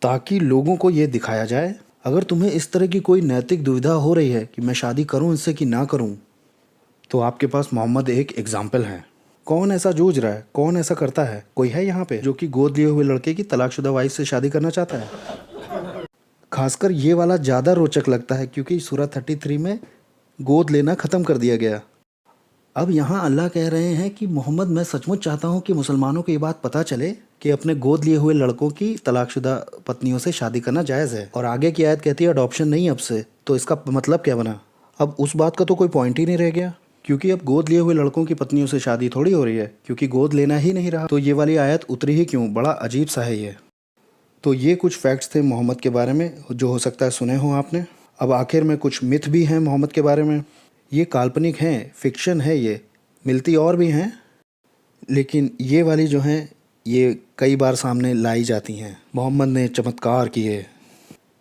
ताकि लोगों को ये दिखाया जाए। अगर तुम्हें इस तरह की कोई नैतिक दुविधा हो रही है कि मैं शादी करूं इससे कि ना करूं, तो आपके पास मोहम्मद एक एग्जाम्पल है। कौन ऐसा जूझ रहा है, कौन ऐसा करता है? कोई है यहाँ पे जो कि गोद लिए हुए लड़के की तलाकशुदा वाइफ से शादी करना चाहता है? खासकर ये वाला ज़्यादा रोचक लगता है, क्योंकि सूरा 33 में गोद लेना ख़त्म कर दिया गया। अब यहाँ अल्लाह कह रहे हैं कि मोहम्मद मैं सचमुच चाहता हूँ कि मुसलमानों को ये बात पता चले कि अपने गोद लिए हुए लड़कों की तलाकशुदा पत्नियों से शादी करना जायज़ है। और आगे की आयत कहती है अडॉप्शन नहीं अब से, तो इसका मतलब क्या बना? अब उस बात का तो कोई पॉइंट ही नहीं रह गया, क्योंकि अब गोद लिए हुए लड़कों की पत्नियों से शादी थोड़ी हो रही है, क्योंकि गोद लेना ही नहीं रहा। तो ये वाली आयत उतरी ही क्यों? बड़ा अजीब सा है ये। तो ये कुछ फैक्ट्स थे मोहम्मद के बारे में जो हो सकता है सुने हो आपने। अब आखिर में कुछ मिथ भी हैं मोहम्मद के बारे में। ये काल्पनिक हैं, फिक्शन है, ये मिलती और भी हैं, लेकिन ये वाली जो हैं ये कई बार सामने लाई जाती हैं। मोहम्मद ने चमत्कार किए।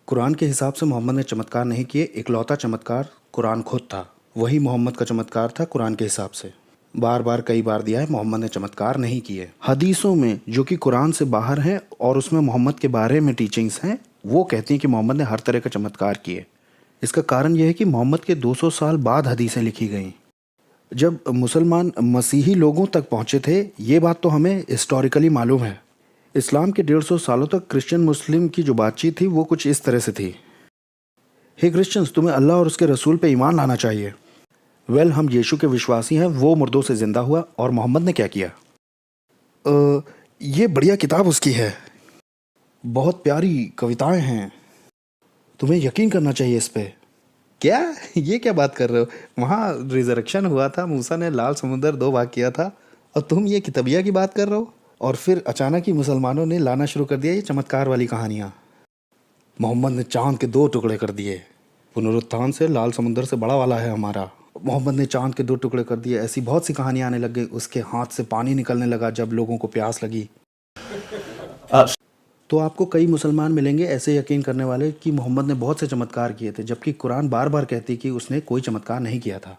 कुरान के हिसाब से मोहम्मद ने चमत्कार नहीं किए, इकलौता चमत्कार कुरान खुद था, वही मोहम्मद का चमत्कार था कुरान के हिसाब से। बार बार कई बार दिया है मोहम्मद ने चमत्कार नहीं किए। हदीसों में जो कि कुरान से बाहर हैं और उसमें मोहम्मद के बारे में टीचिंग्स हैं, वो कहती हैं कि मोहम्मद ने हर तरह का चमत्कार किए। इसका कारण यह है कि मोहम्मद के 200 साल बाद हदीसें लिखी गईं। जब मुसलमान मसीही लोगों तक पहुँचे थे, ये बात तो हमें हिस्टोरिकली मालूम है। इस्लाम के 150 सालों तक क्रिश्चियन मुस्लिम की जो बातचीत थी वो कुछ इस तरह से थी, हे क्रिश्चियंस तुम्हें अल्लाह और उसके रसूल पे ईमान लाना चाहिए। वेल हम यीशु के विश्वासी हैं, वो मुर्दों से ज़िंदा हुआ, और मोहम्मद ने क्या किया? ये बढ़िया किताब उसकी है, बहुत प्यारी कविताएं हैं, तुम्हें यकीन करना चाहिए इस पे। क्या ये क्या बात कर रहे हो? वहाँ रिजरेक्शन हुआ था, मूसा ने लाल समुंदर 2 भाग किया था, और तुम ये किताबिया की बात कर रहे हो? और फिर अचानक ही मुसलमानों ने लाना शुरू कर दिया ये चमत्कार वाली कहानियाँ। मोहम्मद ने चांद के 2 टुकड़े कर दिए, पुनरुत्थान से लाल समुंदर से बड़ा वाला है हमारा। मोहम्मद ने चांद के 2 टुकड़े कर दिए, ऐसी बहुत सी कहानियाँ आने लग गई। उसके हाथ से पानी निकलने लगा जब लोगों को प्यास लगी। तो आपको कई मुसलमान मिलेंगे ऐसे यकीन करने वाले कि मोहम्मद ने बहुत से चमत्कार किए थे, जबकि कुरान बार बार कहती कि उसने कोई चमत्कार नहीं किया था।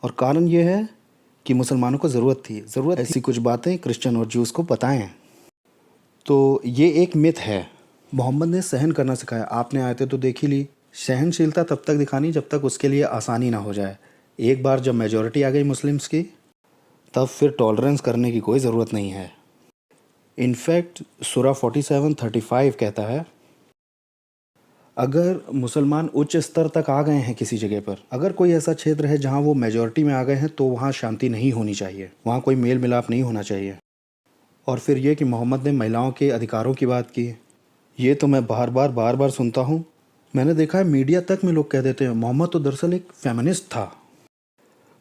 और कारण ये है कि मुसलमानों को ज़रूरत ऐसी कुछ बातें क्रिश्चियन और जूस को बताएं। तो ये एक मिथ है। मोहम्मद ने सहन करना सिखाया। आपने आयतें तो देख ही ली। सहनशीलता तब तक दिखानी जब तक उसके लिए आसानी ना हो जाए। एक बार जब मेजॉरिटी आ गई मुस्लिम्स की, तब फिर टॉलरेंस करने की कोई ज़रूरत नहीं है। इनफैक्ट सूरा 47:35 कहता है, अगर मुसलमान उच्च स्तर तक आ गए हैं किसी जगह पर, अगर कोई ऐसा क्षेत्र है जहाँ वो मेजॉरिटी में आ गए हैं, तो वहाँ शांति नहीं होनी चाहिए, वहाँ कोई मेल मिलाप नहीं होना चाहिए। और फिर ये कि मोहम्मद ने महिलाओं के अधिकारों की बात की, ये तो मैं बार बार सुनता हूँ। मैंने देखा है मीडिया तक में लोग कह देते हैं मोहम्मद तो दरअसल एक फेमिनिस्ट था।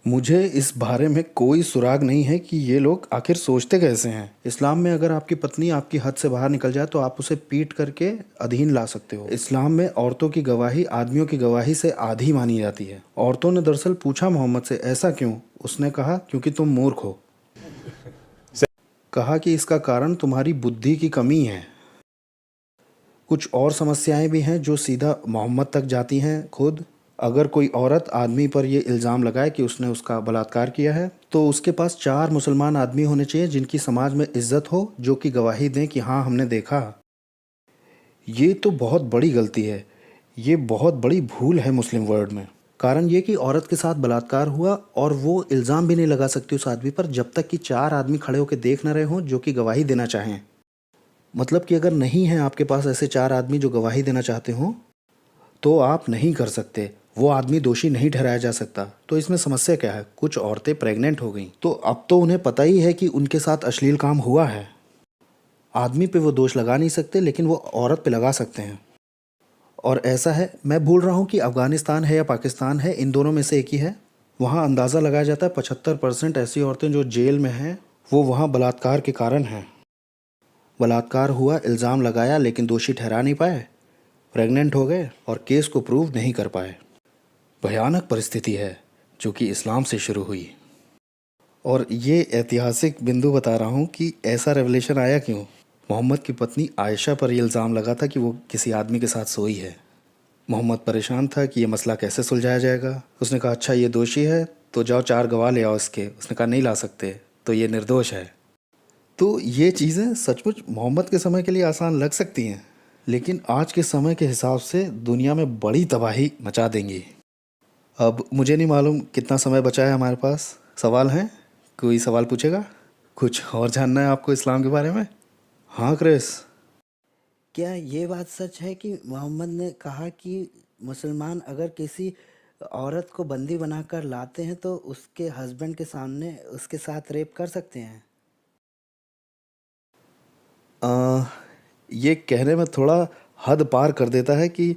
मुझे इस बारे में कोई सुराग नहीं है कि ये लोग आखिर सोचते कैसे हैं। इस्लाम में अगर आपकी पत्नी आपकी हद से बाहर निकल जाए तो आप उसे पीट करके अधीन ला सकते हो। इस्लाम में औरतों की गवाही आदमियों की गवाही से आधी मानी जाती है। औरतों ने दरअसल पूछा मोहम्मद से, ऐसा क्यों? उसने कहा, क्योंकि तुम मूर्ख हो। कहा कि इसका कारण तुम्हारी बुद्धि की कमी है। कुछ और समस्याएं भी हैं जो सीधा मोहम्मद तक जाती हैं खुद। अगर कोई औरत आदमी पर यह इल्ज़ाम लगाए कि उसने उसका बलात्कार किया है, तो उसके पास 4 मुसलमान आदमी होने चाहिए जिनकी समाज में इज्जत हो, जो कि गवाही दें कि हाँ हमने देखा। ये तो बहुत बड़ी गलती है, ये बहुत बड़ी भूल है मुस्लिम वर्ल्ड में। कारण ये कि औरत के साथ बलात्कार हुआ और वो इल्ज़ाम भी नहीं लगा सकती उस आदमी पर जब तक कि 4 आदमी खड़े होकर देख न रहे हों जो कि गवाही देना चाहें। मतलब कि अगर नहीं है आपके पास ऐसे 4 आदमी जो गवाही देना चाहते हों, तो आप नहीं कर सकते, वो आदमी दोषी नहीं ठहराया जा सकता। तो इसमें समस्या क्या है? कुछ औरतें प्रेग्नेंट हो गई, तो अब तो उन्हें पता ही है कि उनके साथ अश्लील काम हुआ है। आदमी पे वो दोष लगा नहीं सकते, लेकिन वो औरत पे लगा सकते हैं। और ऐसा है, मैं भूल रहा हूँ कि अफ़गानिस्तान है या पाकिस्तान है, इन दोनों में से एक ही है। वहाँ अंदाज़ा लगाया जाता है 75% ऐसी औरतें जो जेल में हैं वो वहाँ बलात्कार के कारण हैं। बलात्कार हुआ, इल्ज़ाम लगाया, लेकिन दोषी ठहरा नहीं पाए, प्रेग्नेंट हो गए और केस को प्रूव नहीं कर पाए। भयानक परिस्थिति है जो कि इस्लाम से शुरू हुई। और ये ऐतिहासिक बिंदु बता रहा हूँ कि ऐसा रेवलेशन आया क्यों। मोहम्मद की पत्नी आयशा पर ये इल्ज़ाम लगा था कि वो किसी आदमी के साथ सोई है। मोहम्मद परेशान था कि ये मसला कैसे सुलझाया जाएगा। उसने कहा, अच्छा ये दोषी है तो जाओ 4 गवाह ले आओ इसके। उसने कहा नहीं ला सकते, तो ये निर्दोष है। तो ये चीज़ें सचमुच मोहम्मद के समय के लिए आसान लग सकती हैं, लेकिन आज के समय के हिसाब से दुनिया में बड़ी तबाही मचा देंगी। अब मुझे नहीं मालूम कितना समय बचा है हमारे पास। सवाल हैं? कोई सवाल पूछेगा? कुछ और जानना है आपको इस्लाम के बारे में? हाँ क्रिस। क्या ये बात सच है कि मोहम्मद ने कहा कि मुसलमान अगर किसी औरत को बंदी बनाकर लाते हैं तो उसके हस्बैंड के सामने उसके साथ रेप कर सकते हैं? आ, ये कहने में थोड़ा हद पार कर देता है कि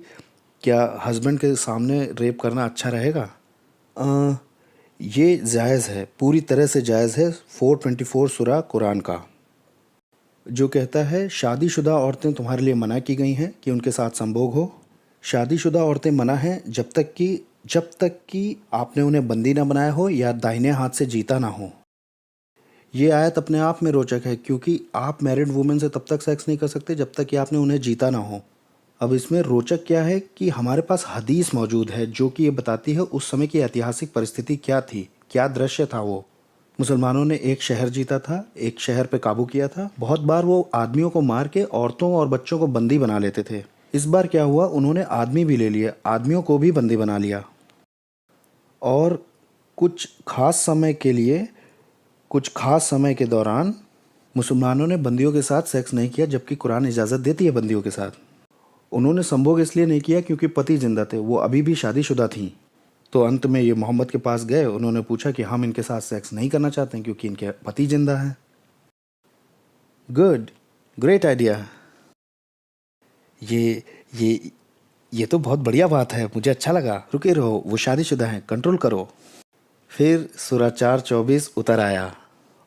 क्या हस्बैंड के सामने रेप करना अच्छा रहेगा। आ, ये जायज़ है, पूरी तरह से जायज़ है। 424 सूरा कुरान का जो कहता है शादीशुदा औरतें तुम्हारे लिए मना की गई हैं कि उनके साथ संभोग हो। शादीशुदा औरतें मना हैं जब तक कि आपने उन्हें बंदी ना बनाया हो या दाहिने हाथ से जीता ना हो। ये आयत अपने आप में रोचक है क्योंकि आप मैरिड वुमेन से तब तक सेक्स नहीं कर सकते जब तक कि आपने उन्हें जीता ना हो। अब इसमें रोचक क्या है कि हमारे पास हदीस मौजूद है जो कि ये बताती है उस समय की ऐतिहासिक परिस्थिति क्या थी, क्या दृश्य था। वो मुसलमानों ने एक शहर जीता था, एक शहर पे काबू किया था। बहुत बार वो आदमियों को मार के औरतों और बच्चों को बंदी बना लेते थे। इस बार क्या हुआ, उन्होंने आदमी भी ले लिए, आदमियों को भी बंदी बना लिया। और कुछ खास समय के लिए, कुछ खास समय के दौरान मुसलमानों ने बंदियों के साथ सेक्स नहीं किया, जबकि कुरान इजाज़त देती है बंदियों के साथ। उन्होंने संभोग इसलिए नहीं किया क्योंकि पति जिंदा थे, वो अभी भी शादीशुदा थीं। तो अंत में ये मोहम्मद के पास गए, उन्होंने पूछा कि हम इनके साथ सेक्स नहीं करना चाहते हैं क्योंकि इनके पति जिंदा हैं। Good, great idea. ये ये ये तो बहुत बढ़िया बात है, मुझे अच्छा लगा। रुके रहो, वो शादीशुदा हैं, कंट्रोल करो। फिर सूरा 4:24 उतर आया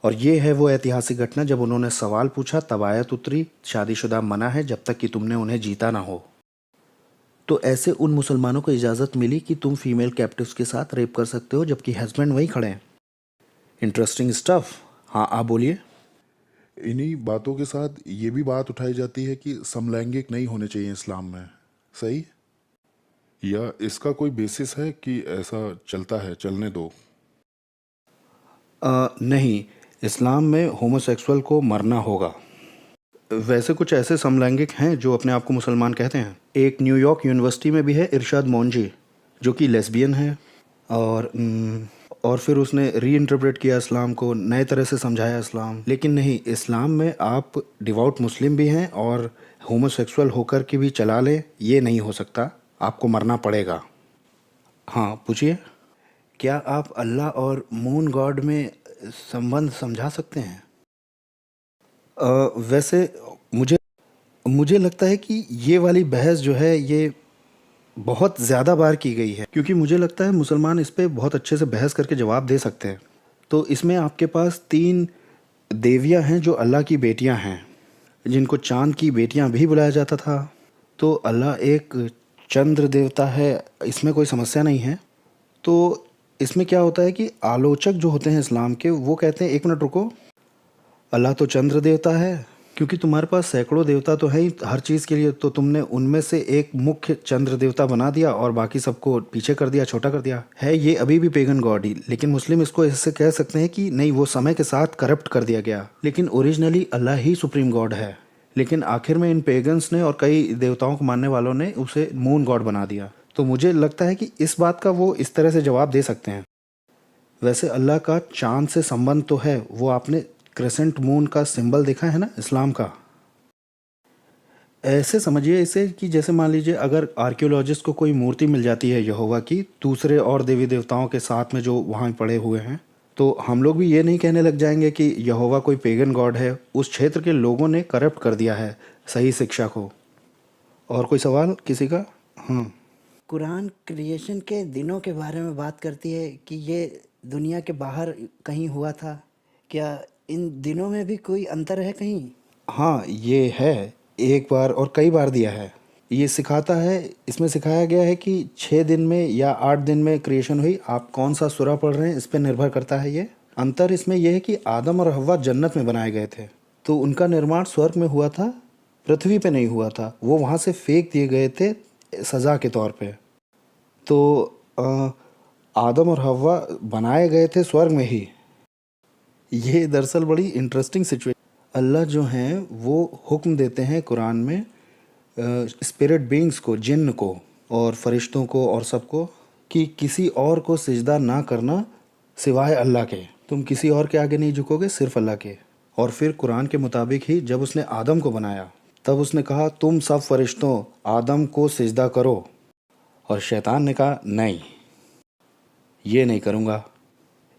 और ये है वो ऐतिहासिक घटना जब उन्होंने सवाल पूछा, तब आयत उतरी, शादीशुदा मना है जब तक कि तुमने उन्हें जीता ना हो। तो ऐसे उन मुसलमानों को इजाज़त मिली कि तुम फीमेल कैप्टिव्स के साथ रेप कर सकते हो जबकि हस्बैंड वहीं खड़े हैं। Interesting stuff. हाँ आप बोलिए। इन्हीं बातों के साथ ये भी बात उठाई जाती है कि समलैंगिक नहीं होने चाहिए इस्लाम में, सही? या इसका कोई बेसिस है कि ऐसा चलता है, चलने दो? नहीं, इस्लाम में होमोसेक्सुअल को मरना होगा। वैसे कुछ ऐसे समलैंगिक हैं जो अपने आप को मुसलमान कहते हैं। एक न्यूयॉर्क यूनिवर्सिटी में भी है इरशाद मोंजी, जो कि लेस्बियन है। और फिर उसने री इंटरप्रेट किया इस्लाम को, नए तरह से समझाया इस्लाम। लेकिन नहीं, इस्लाम में आप डिवोट मुस्लिम भी हैं और होमोसेक्सुअल होकर के भी चला ले, ये नहीं हो सकता, आपको मरना पड़ेगा। हाँ पूछिए। क्या आप अल्लाह और मून गॉड में संबंध समझा सकते हैं? वैसे मुझे मुझे लगता है कि ये वाली बहस जो है ये बहुत ज़्यादा बार की गई है, क्योंकि मुझे लगता है मुसलमान इस पे बहुत अच्छे से बहस करके जवाब दे सकते हैं। तो इसमें आपके पास 3 देवियाँ हैं जो अल्लाह की बेटियाँ हैं, जिनको चाँद की बेटियाँ भी बुलाया जाता था। तो अल्लाह एक चंद्र देवता है, इसमें कोई समस्या नहीं है। तो इसमें क्या होता है कि आलोचक जो होते हैं इस्लाम के, वो कहते हैं एक मिनट रुको, अल्लाह तो चंद्र देवता है, क्योंकि तुम्हारे पास सैकड़ों देवता तो है ही हर चीज़ के लिए, तो तुमने उनमें से एक मुख्य चंद्र देवता बना दिया और बाकी सबको पीछे कर दिया, छोटा कर दिया है। ये अभी भी पेगन गॉड ही, लेकिन मुस्लिम इसको ऐसे कह सकते हैं कि नहीं, वो समय के साथ करप्ट कर दिया गया, लेकिन ओरिजिनली अल्लाह ही सुप्रीम गॉड है। लेकिन आखिर में इन पेगन्स ने और कई देवताओं को मानने वालों ने उसे मून गॉड बना दिया। तो मुझे लगता है कि इस बात का वो इस तरह से जवाब दे सकते हैं। वैसे अल्लाह का चाँद से संबंध तो है, वो आपने क्रेसेंट मून का सिंबल देखा है ना इस्लाम का। ऐसे समझिए इसे कि जैसे मान लीजिए अगर आर्कियोलॉजिस्ट को कोई मूर्ति मिल जाती है यहोवा की दूसरे और देवी देवताओं के साथ में जो वहाँ पड़े हुए हैं, तो हम लोग भी ये नहीं कहने लग जाएंगे कि यहोवा कोई पेगन गॉड है। उस क्षेत्र के लोगों ने करप्ट कर दिया है सही शिक्षा को। और कोई सवाल किसी का? हाँ। कुरान क्रिएशन के दिनों के बारे में बात करती है कि ये दुनिया के बाहर कहीं हुआ था। क्या इन दिनों में भी कोई अंतर है कहीं? हाँ ये है, एक बार और कई बार दिया है। ये सिखाता है, इसमें सिखाया गया है कि 6 दिन में या 8 दिन में क्रिएशन हुई। आप कौन सा सूरा पढ़ रहे हैं इस पर निर्भर करता है ये। अंतर इसमें यह है कि आदम और हव्वा जन्नत में बनाए गए थे, तो उनका निर्माण स्वर्ग में हुआ था, पृथ्वी पे नहीं हुआ था। वो वहाँ से फेंक दिए गए थे सज़ा के तौर पे। तो आदम और हव्वा बनाए गए थे स्वर्ग में ही। ये दरअसल बड़ी इंटरेस्टिंग सिचुएशन। अल्लाह जो हैं वो हुक्म देते हैं कुरान में स्पिरिट बीइंग्स को, जिन्न को और फरिश्तों को और सबको, कि किसी और को सिजदा ना करना सिवाय अल्लाह के। तुम किसी और के आगे नहीं झुकोगे, सिर्फ अल्लाह के। और फिर कुरान के मुताबिक ही जब उसने आदम को बनाया तब उसने कहा तुम सब फरिश्तों आदम को सिजदा करो, और शैतान ने कहा नहीं, ये नहीं करूँगा।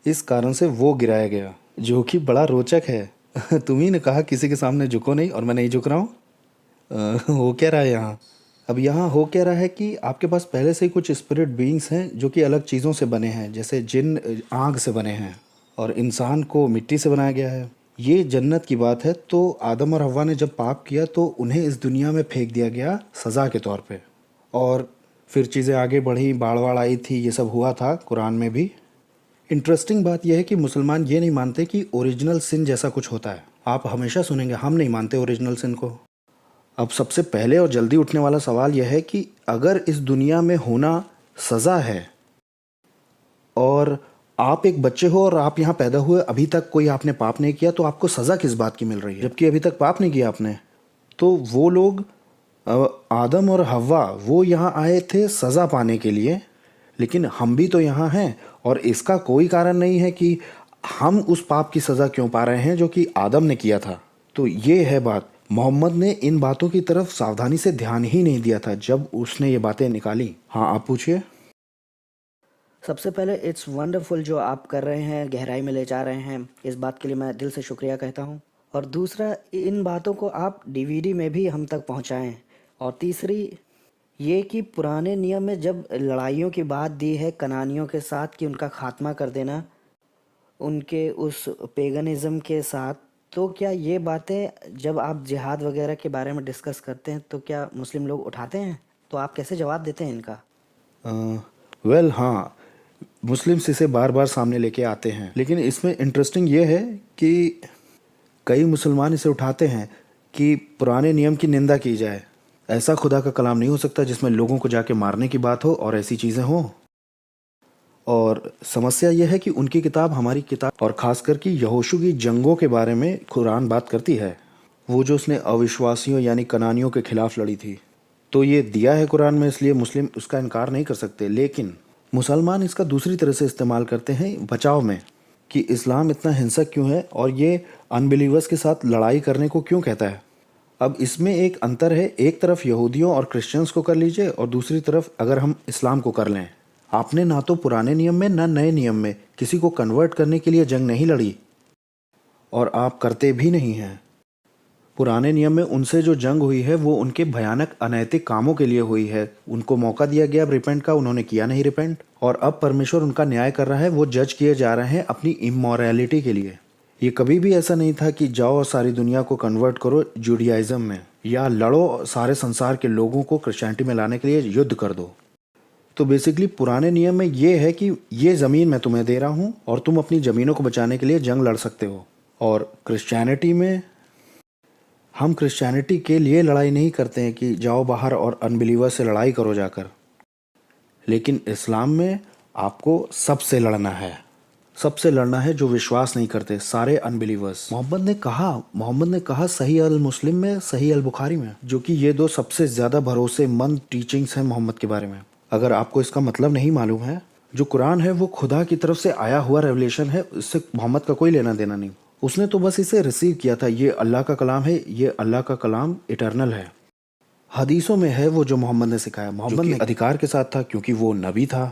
इस कारण से वो गिराया गया, जो कि बड़ा रोचक है। तुम्ही ने कहा किसी के सामने झुको नहीं और मैं नहीं झुक रहा हूँ। हो क्या रहा है यहाँ? अब यहाँ हो क्या रहा है कि आपके पास पहले से ही कुछ स्पिरिट बीइंग्स हैं जो कि अलग चीज़ों से बने हैं, जैसे जिन आग से बने हैं और इंसान को मिट्टी से बनाया गया है। ये जन्नत की बात है। तो आदम और हव्वा ने जब पाप किया तो उन्हें इस दुनिया में फेंक दिया गया सज़ा के तौर पे, और फिर चीज़ें आगे बढ़ी, बाढ़ वाड़ आई थी, ये सब हुआ था कुरान में भी। इंटरेस्टिंग बात यह है कि मुसलमान ये नहीं मानते कि ओरिजिनल सिन जैसा कुछ होता है। आप हमेशा सुनेंगे हम नहीं मानते ओरिजिनल सिन को। अब सबसे पहले और जल्दी उठने वाला सवाल यह है कि अगर इस दुनिया में होना सज़ा है और आप एक बच्चे हो और आप यहाँ पैदा हुए, अभी तक कोई आपने पाप नहीं किया, तो आपको सज़ा किस बात की मिल रही है जबकि अभी तक पाप नहीं किया आपने? तो वो लोग आदम और हव्वा वो यहाँ आए थे सज़ा पाने के लिए, लेकिन हम भी तो यहाँ हैं और इसका कोई कारण नहीं है कि हम उस पाप की सज़ा क्यों पा रहे हैं जो कि आदम ने किया था। तो ये है बात। मोहम्मद ने इन बातों की तरफ सावधानी से ध्यान ही नहीं दिया था जब उसने ये बातें निकाली। हाँ आप पूछिए। सबसे पहले इट्स वंडरफुल जो आप कर रहे हैं, गहराई में ले जा रहे हैं, इस बात के लिए मैं दिल से शुक्रिया कहता हूँ। और दूसरा, इन बातों को आप डीवीडी में भी हम तक पहुँचाएँ। और तीसरी ये कि पुराने नियम में जब लड़ाइयों की बात दी है कनानियों के साथ कि उनका खात्मा कर देना उनके उस पेगनिज़्म के साथ, तो क्या ये बातें जब आप जिहाद वगैरह के बारे में डिस्कस करते हैं तो क्या मुस्लिम लोग उठाते हैं? तो आप कैसे जवाब देते हैं इनका? वेल हाँ, मुस्लिम्स इसे बार बार सामने लेके आते हैं, लेकिन इसमें इंटरेस्टिंग ये है कि कई मुसलमान इसे उठाते हैं कि पुराने नियम की निंदा की जाए। ऐसा खुदा का कलाम नहीं हो सकता जिसमें लोगों को जाके मारने की बात हो और ऐसी चीज़ें हों। और समस्या यह है कि उनकी किताब हमारी किताब, और ख़ासकर कि यहोशू की जंगों के बारे में कुरान बात करती है, वो जो उसने अविश्वासियों यानी कनानियों के खिलाफ लड़ी थी। तो ये दिया है कुरान में, इसलिए मुस्लिम उसका इनकार नहीं कर सकते। लेकिन मुसलमान इसका दूसरी तरह से इस्तेमाल करते हैं बचाव में, कि इस्लाम इतना हिंसक क्यों है और ये अनबिलीवर्स के साथ लड़ाई करने को क्यों कहता है। अब इसमें एक अंतर है, एक तरफ यहूदियों और क्रिश्चियंस को कर लीजिए और दूसरी तरफ अगर हम इस्लाम को कर लें। आपने ना तो पुराने नियम में ना नए नियम में किसी को कन्वर्ट करने के लिए जंग नहीं लड़ी और आप करते भी नहीं हैं। पुराने नियम में उनसे जो जंग हुई है वो उनके भयानक अनैतिक कामों के लिए हुई है। उनको मौका दिया गया रिपेंट का, उन्होंने किया नहीं रिपेंट, और अब परमेश्वर उनका न्याय कर रहा है। वो जज किए जा रहे हैं अपनी इमोरैलिटी के लिए। ये कभी भी ऐसा नहीं था कि जाओ और सारी दुनिया को कन्वर्ट करो जुडियाइज्म में, या लड़ो सारे संसार के लोगों को क्रिश्चियनिटी में लाने के लिए युद्ध कर दो। तो बेसिकली पुराने नियम में ये है कि ये ज़मीन मैं तुम्हें दे रहा हूँ और तुम अपनी ज़मीनों को बचाने के लिए जंग लड़ सकते हो। और क्रिश्चियनिटी में हम क्रिश्चियनिटी के लिए लड़ाई नहीं करते हैं कि जाओ बाहर और अनबिलीवर से लड़ाई करो जाकर, लेकिन इस्लाम में आपको सबसे लड़ना है, सबसे लड़ना है जो विश्वास नहीं करते, सारे अनबिलीवर्स। मोहम्मद ने कहा सही अल मुस्लिम में, सही अल बुखारी में, जो कि ये दो सबसे ज़्यादा भरोसेमंद टीचिंग्स हैं मोहम्मद के बारे में। अगर आपको इसका मतलब नहीं मालूम है, जो कुरान है वो खुदा की तरफ से आया हुआ रेवलेशन है, इससे मोहम्मद का कोई लेना देना नहीं। उसने तो बस इसे रिसीव किया था। ये अल्लाह का कलाम है, ये अल्लाह का कलाम इटर्नल है। हदीसों में है वो जो मोहम्मद ने सिखाया। मोहम्मद ने अधिकार के साथ था क्योंकि वो नबी था।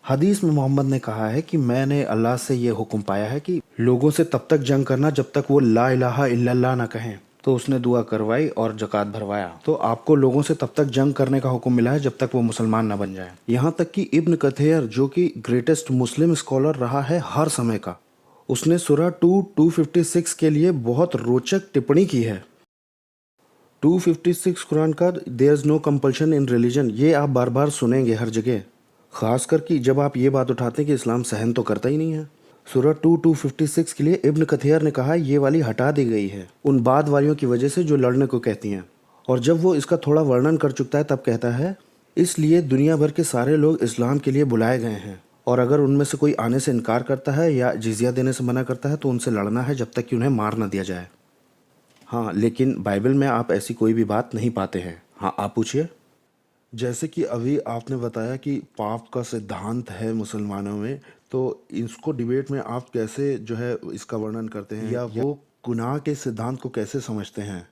हदीस में मोहम्मद ने कहा है कि मैंने अल्लाह से ये हुक्म पाया है कि लोगों से तब तक जंग करना जब तक वो ला इलाहा इल्लल्लाह ना कहें। तो उसने दुआ करवाई और ज़कात भरवाया। तो आपको लोगों से तब तक जंग करने का हुक्म मिला है जब तक वो मुसलमान ना बन जाए। यहाँ तक कि इब्न कथीर, जो कि ग्रेटेस्ट मुस्लिम स्कॉलर रहा है हर समय का, उसने सूरह 2:256 के लिए बहुत रोचक टिप्पणी की है। 2:56 कुरान का there is no compulsion in religion, ये आप बार बार सुनेंगे हर जगह, खासकर कि जब आप ये बात उठाते हैं कि इस्लाम सहन तो करता ही नहीं है। सूरह 2:256 के लिए इब्न कथीर ने कहा ये वाली हटा दी गई है उन बाद वालियों की वजह से जो लड़ने को कहती हैं। और जब वो इसका थोड़ा वर्णन कर चुकता है तब कहता है इसलिए दुनिया भर के सारे लोग इस्लाम के लिए बुलाए गए हैं, और अगर उनमें से कोई आने से इनकार करता है या जिजिया देने से मना करता है तो उनसे लड़ना है जब तक कि उन्हें मार न दिया जाए। हाँ, लेकिन बाइबल में आप ऐसी कोई भी बात नहीं पाते हैं। हाँ, आप पूछिए। जैसे कि अभी आपने बताया कि पाप का सिद्धांत है मुसलमानों में, तो इसको डिबेट में आप कैसे जो है इसका वर्णन करते हैं, या वो गुनाह के सिद्धांत को कैसे समझते हैं?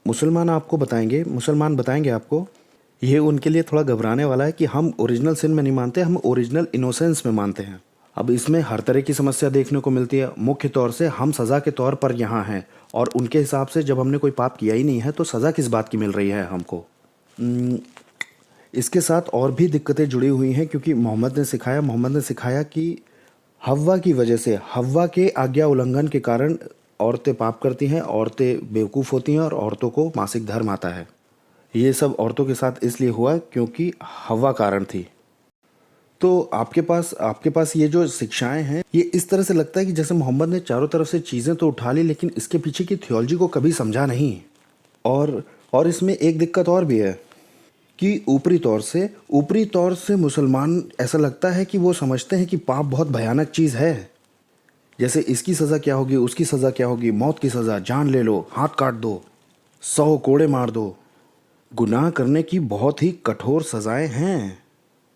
मुसलमान बताएंगे आपको। ये उनके लिए थोड़ा घबराने वाला है कि हम ओरिजिनल सिन में नहीं मानते, हम ओरिजिनल इनोसेंस में मानते हैं। अब इसमें हर तरह की समस्या देखने को मिलती है। मुख्य तौर से हम सज़ा के तौर पर यहाँ हैं, और उनके हिसाब से जब हमने कोई पाप किया ही नहीं है तो सज़ा किस बात की मिल रही है हमको। इसके साथ और भी दिक्कतें जुड़ी हुई हैं, क्योंकि मोहम्मद ने सिखाया कि हव्वा की वजह से, हव्वा के आज्ञा उल्लंघन के कारण औरतें पाप करती हैं, औरतें बेवकूफ़ होती हैं और औरतों को मासिक धर्म आता है। ये सब औरतों के साथ इसलिए हुआ क्योंकि हव्वा कारण थी। तो आपके पास ये जो शिक्षाएं हैं, ये इस तरह से लगता है कि जैसे मोहम्मद ने चारों तरफ से चीज़ें तो उठा ली, लेकिन इसके पीछे की थियोलॉजी को कभी समझा नहीं। और इसमें एक दिक्कत और भी है कि ऊपरी तौर से मुसलमान ऐसा लगता है कि वो समझते हैं कि पाप बहुत भयानक चीज़ है। जैसे इसकी सज़ा क्या होगी, उसकी सज़ा क्या होगी, मौत की सज़ा, जान ले लो, हाथ काट दो, 100 कोड़े मार दो। गुनाह करने की बहुत ही कठोर सज़ाएं हैं,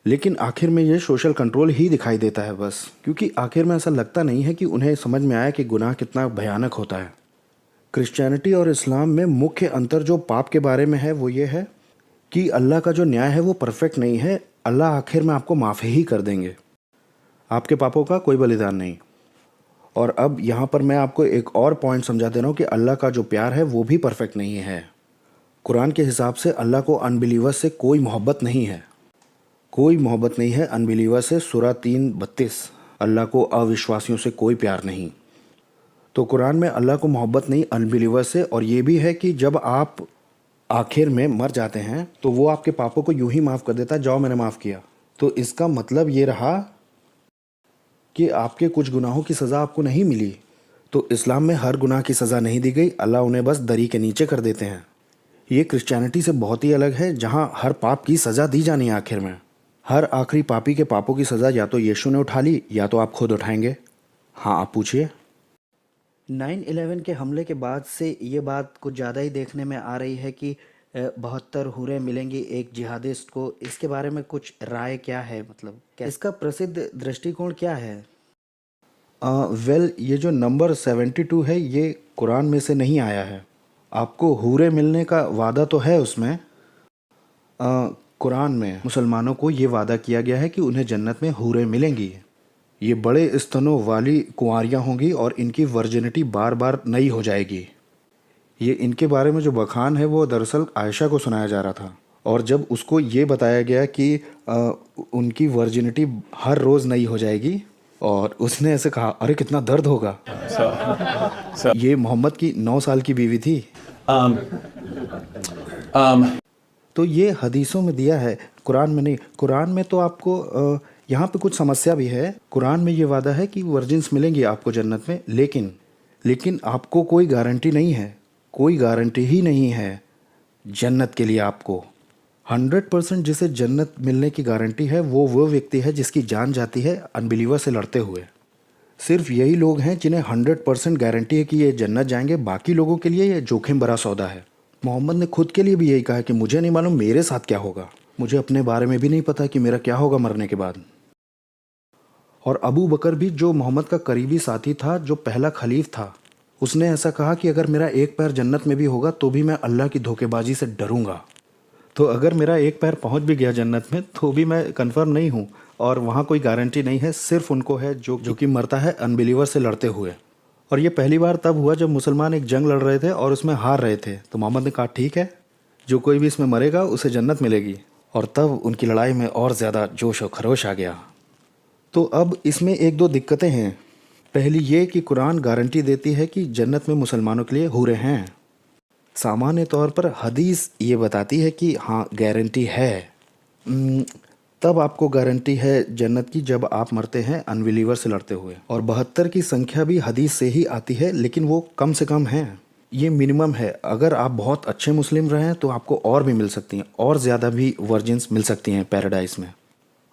लेकिन आखिर में ये सोशल कंट्रोल ही दिखाई देता है बस, क्योंकि आखिर में ऐसा लगता नहीं है कि उन्हें समझ में आया कि गुनाह कितना भयानक होता है। क्रिश्चियनिटी और इस्लाम में मुख्य अंतर जो पाप के बारे में है वो ये है कि अल्लाह का जो न्याय है वो परफेक्ट नहीं है। अल्लाह आखिर में आपको माफ़ ही कर देंगे, आपके पापों का कोई बलिदान नहीं। और अब यहाँ पर मैं आपको एक और पॉइंट समझा दे रहा हूँ कि अल्लाह का जो प्यार है वो भी परफेक्ट नहीं है। कुरान के हिसाब से अल्लाह को अनबिलीवर से कोई मोहब्बत नहीं है, कोई मोहब्बत नहीं है अनबिलीवर से। सूरह 3:32, अल्लाह को अविश्वासियों से कोई प्यार नहीं। तो कुरान में अल्लाह को मोहब्बत नहीं अनबिलीवर से। और ये भी है कि जब आप आखिर में मर जाते हैं तो वो आपके पापों को यूं ही माफ़ कर देता है, जाओ मैंने माफ़ किया। तो इसका मतलब ये रहा कि आपके कुछ गुनाहों की सज़ा आपको नहीं मिली। तो इस्लाम में हर गुनाह की सज़ा नहीं दी गई, अल्लाह उन्हें बस दरी के नीचे कर देते हैं। ये क्रिश्चियनिटी से बहुत ही अलग है, जहाँ हर पाप की सज़ा दी जानी है आखिर में। हर आखिरी पापी के पापों की सज़ा या तो यीशु ने उठा ली या तो आप खुद उठाएंगे। हाँ, आप पूछिए। 9/11 के हमले के बाद से ये बात कुछ ज़्यादा ही देखने में आ रही है कि 72 हूरें मिलेंगी एक जिहादिस्ट को। इसके बारे में कुछ राय क्या है, मतलब क्या इसका प्रसिद्ध दृष्टिकोण क्या है? वेल ये जो नंबर 72 है ये कुरान में से नहीं आया है। आपको हूरे मिलने का वादा तो है उसमें। कुरान में मुसलमानों को ये वादा किया गया है कि उन्हें जन्नत में हूरें मिलेंगी। ये बड़े स्तनों वाली कुंवारियाँ होंगी और इनकी वर्जिनिटी बार बार नई हो जाएगी। ये इनके बारे में जो बखान है वो दरअसल आयशा को सुनाया जा रहा था, और जब उसको ये बताया गया कि उनकी वर्जिनिटी हर रोज़ नई हो जाएगी, और उसने ऐसे कहा, अरे कितना दर्द होगा। ये मोहम्मद की 9 साल की बीवी थी। तो ये हदीसों में दिया है, कुरान में नहीं। कुरान में तो आपको यहाँ पे कुछ समस्या भी है। कुरान में ये वादा है कि वर्जिन्स मिलेंगी आपको जन्नत में, लेकिन आपको कोई गारंटी नहीं है, कोई गारंटी ही नहीं है जन्नत के लिए। आपको 100% जिसे जन्नत मिलने की गारंटी है वो व्यक्ति है जिसकी जान जाती है अनबिलीवर से लड़ते हुए। सिर्फ यही लोग हैं जिन्हें 100% गारंटी है कि ये जन्नत जाएंगे। बाकी लोगों के लिए ये जोखिम भरा सौदा है। मोहम्मद ने खुद के लिए भी यही कहा कि मुझे नहीं मालूम मेरे साथ क्या होगा, मुझे अपने बारे में भी नहीं पता कि मेरा क्या होगा मरने के बाद। और अबू बकर भी, जो मोहम्मद का करीबी साथी था, जो पहला खलीफ था, उसने ऐसा कहा कि अगर मेरा एक पैर जन्नत में भी होगा तो भी मैं अल्लाह की धोखेबाजी से डरूंगा। तो अगर मेरा एक पैर पहुंच भी गया जन्नत में तो भी मैं कन्फर्म नहीं हूं, और वहां कोई गारंटी नहीं है, सिर्फ उनको है जो कि मरता है अनबिलीवर से लड़ते हुए। और ये पहली बार तब हुआ जब मुसलमान एक जंग लड़ रहे थे और उसमें हार रहे थे, तो मोहम्मद ने कहा ठीक है, जो कोई भी इसमें मरेगा उसे जन्नत मिलेगी। और तब उनकी लड़ाई में और ज़्यादा जोश और खरोश आ गया। तो अब इसमें एक दो दिक्कतें हैं। पहली ये कि कुरान गारंटी देती है कि जन्नत में मुसलमानों के लिए हूरें हैं। सामान्य तौर पर हदीस ये बताती है कि हाँ गारंटी है। तब आपको गारंटी है जन्नत की जब आप मरते हैं अनबिलीवर से लड़ते हुए। और 72 की संख्या भी हदीस से ही आती है, लेकिन वो कम से कम है, ये मिनिमम है। अगर आप बहुत अच्छे मुस्लिम रहे तो आपको और भी मिल सकती हैं, और ज़्यादा भी वर्जिन्स मिल सकती हैं पैराडाइस में।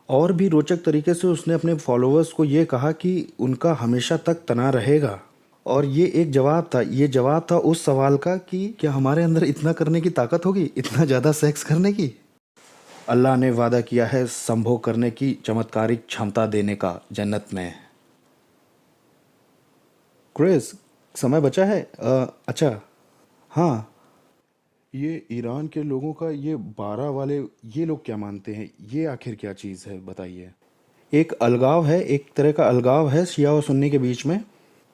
और भी रोचक तरीके से उसने अपने फॉलोअर्स को ये कहा कि उनका हमेशा तक तना रहेगा। और ये एक जवाब था, ये जवाब था उस सवाल का कि क्या हमारे अंदर इतना करने की ताकत होगी, इतना ज़्यादा सेक्स करने की। अल्लाह ने वादा किया है संभोग करने की चमत्कारिक क्षमता देने का जन्नत में। क्रिस, समय बचा है? अच्छा, हाँ, ये ईरान के लोगों का ये 12 वाले, ये लोग क्या मानते हैं? ये आखिर क्या चीज़ है, बताइए। एक अलगाव है, एक तरह का अलगाव है शिया और सुन्नी के बीच में।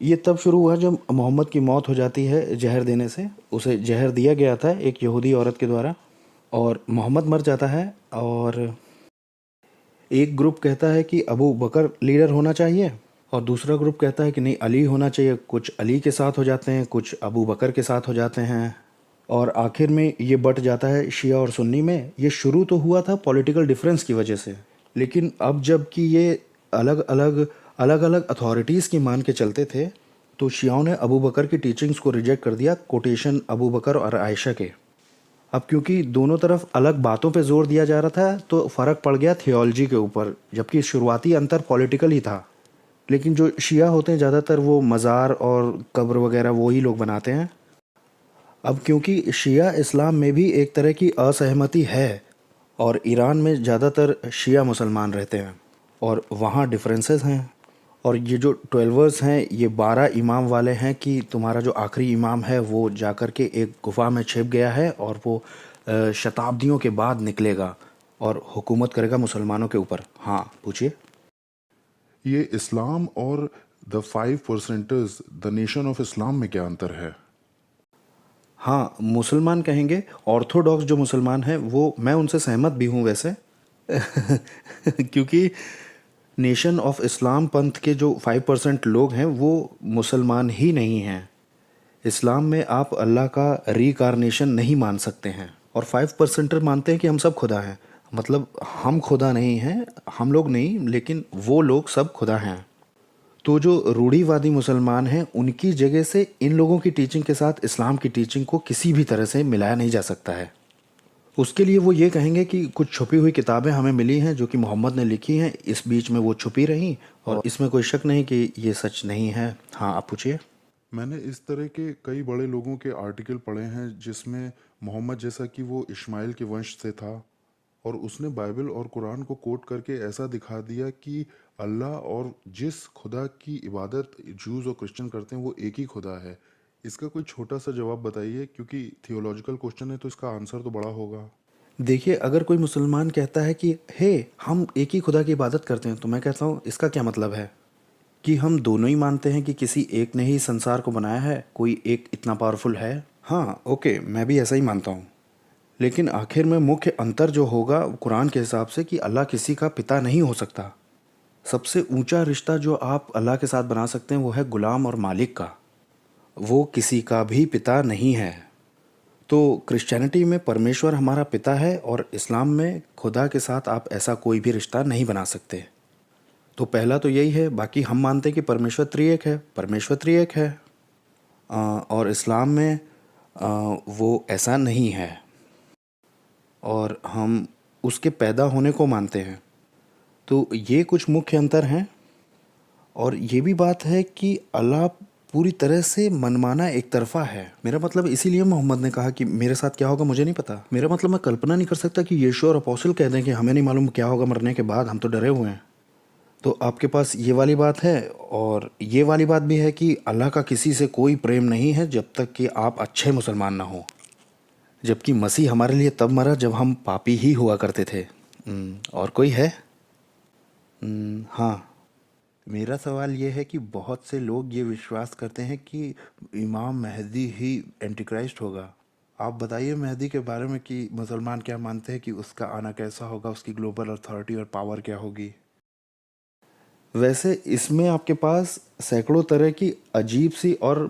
ये तब शुरू हुआ जब मोहम्मद की मौत हो जाती है जहर देने से। उसे जहर दिया गया था एक यहूदी औरत के द्वारा, और मोहम्मद मर जाता है। और एक ग्रुप कहता है कि अबू बकर लीडर होना चाहिए, और दूसरा ग्रुप कहता है कि नहीं, अली होना चाहिए। कुछ अली के साथ हो जाते हैं, कुछ अबू बकर के साथ हो जाते हैं, और आखिर में ये बट जाता है शिया और सुन्नी में। ये शुरू तो हुआ था पॉलिटिकल डिफरेंस की वजह से, लेकिन अब जब कि ये अलग अलग अथॉरिटीज़ की मान के चलते थे, तो शियाओं ने अबू बकर की टीचिंग्स को रिजेक्ट कर दिया, कोटेशन अबू बकर और आयशा के। अब क्योंकि दोनों तरफ अलग बातों पे जोर दिया जा रहा था, तो फ़र्क पड़ गया थियोलॉजी के ऊपर, जबकि शुरुआती अंतर पॉलिटिकल ही था। लेकिन जो शिया होते हैं ज़्यादातर वो मज़ार और कब्र वगैरह वो ही लोग बनाते हैं। अब क्योंकि शिया इस्लाम में भी एक तरह की असहमति है, और ईरान में ज़्यादातर शिया मुसलमान रहते हैं, और वहाँ डिफरेंसेस हैं। और ये जो 12 हैं ये 12 इमाम वाले हैं कि तुम्हारा जो आखिरी इमाम है वो जाकर के एक गुफा में छिप गया है, और वो शताब्दियों के बाद निकलेगा और हुकूमत करेगा मुसलमानों के ऊपर। हाँ, पूछिए। ये इस्लाम और the 5%ers, the nation of Islam में क्या अंतर है? हाँ, मुसलमान कहेंगे, ऑर्थोडॉक्स जो मुसलमान हैं वो, मैं उनसे सहमत भी हूँ वैसे क्योंकि नेशन ऑफ इस्लाम पंथ के जो 5% लोग हैं वो मुसलमान ही नहीं हैं। इस्लाम में आप अल्लाह का रीकारनेशन नहीं मान सकते हैं, और 5%er मानते हैं कि हम सब खुदा हैं। मतलब हम खुदा नहीं हैं, हम लोग नहीं, लेकिन वो लोग सब खुदा हैं। तो जो रूढ़िवादी मुसलमान हैं उनकी जगह से इन लोगों की टीचिंग के साथ इस्लाम की टीचिंग को किसी भी तरह से मिलाया नहीं जा सकता है। उसके लिए वो ये कहेंगे कि कुछ छुपी हुई किताबें हमें मिली हैं जो कि मोहम्मद ने लिखी हैं, इस बीच में वो छुपी रहीं, और इसमें कोई शक नहीं कि ये सच नहीं है। हाँ, आप पूछिए। मैंने इस तरह के कई बड़े लोगों के आर्टिकल पढ़े हैं जिसमें मोहम्मद जैसा कि वो इस्माइल के वंश से था, और उसने बाइबल और कुरान को कोट करके ऐसा दिखा दिया कि अल्लाह और जिस खुदा की इबादत जूस और क्रिश्चियन करते हैं वो एक ही खुदा है। इसका कोई छोटा सा जवाब बताइए, क्योंकि थियोलॉजिकल क्वेश्चन है तो इसका आंसर तो बड़ा होगा। देखिए, अगर कोई मुसलमान कहता है कि हे हम एक ही खुदा की इबादत करते हैं, तो मैं कहता हूँ इसका क्या मतलब है? कि हम दोनों ही मानते हैं कि किसी एक ने ही संसार को बनाया है, कोई एक इतना पावरफुल है? हाँ, ओके, मैं भी ऐसा ही मानता हूँ। लेकिन आखिर में मुख्य अंतर जो होगा कुरान के हिसाब से कि अल्लाह किसी का पिता नहीं हो सकता। सबसे ऊंचा रिश्ता जो आप अल्लाह के साथ बना सकते हैं वो है गुलाम और मालिक का। वो किसी का भी पिता नहीं है। तो क्रिश्चियनिटी में परमेश्वर हमारा पिता है और इस्लाम में खुदा के साथ आप ऐसा कोई भी रिश्ता नहीं बना सकते। तो पहला तो यही है। बाकी हम मानते हैं कि परमेश्वर त्रिएक है, परमेश्वर त्रिएक है। और इस्लाम में वो ऐसा नहीं है और हम उसके पैदा होने को मानते हैं। तो ये कुछ मुख्य अंतर हैं। और ये भी बात है कि अल्लाह पूरी तरह से मनमाना एक तरफ़ा है। मेरा मतलब इसीलिए मोहम्मद ने कहा कि मेरे साथ क्या होगा मुझे नहीं पता। मेरा मतलब मैं कल्पना नहीं कर सकता कि यीशु और अपोस्टल कह दें कि हमें नहीं मालूम क्या होगा मरने के बाद, हम तो डरे हुए हैं। तो आपके पास ये वाली बात है और ये वाली बात भी है कि अल्लाह का किसी से कोई प्रेम नहीं है जब तक कि आप अच्छे मुसलमान ना हो। जबकि मसीह हमारे लिए तब मरा जब हम पापी ही हुआ करते थे। और कोई है? हाँ, मेरा सवाल ये है कि बहुत से लोग ये विश्वास करते हैं कि इमाम मेहदी ही एंटीक्राइस्ट होगा। आप बताइए मेहदी के बारे में कि मुसलमान क्या मानते हैं कि उसका आना कैसा होगा, उसकी ग्लोबल अथॉरिटी और पावर क्या होगी। वैसे इसमें आपके पास सैकड़ों तरह की अजीब सी और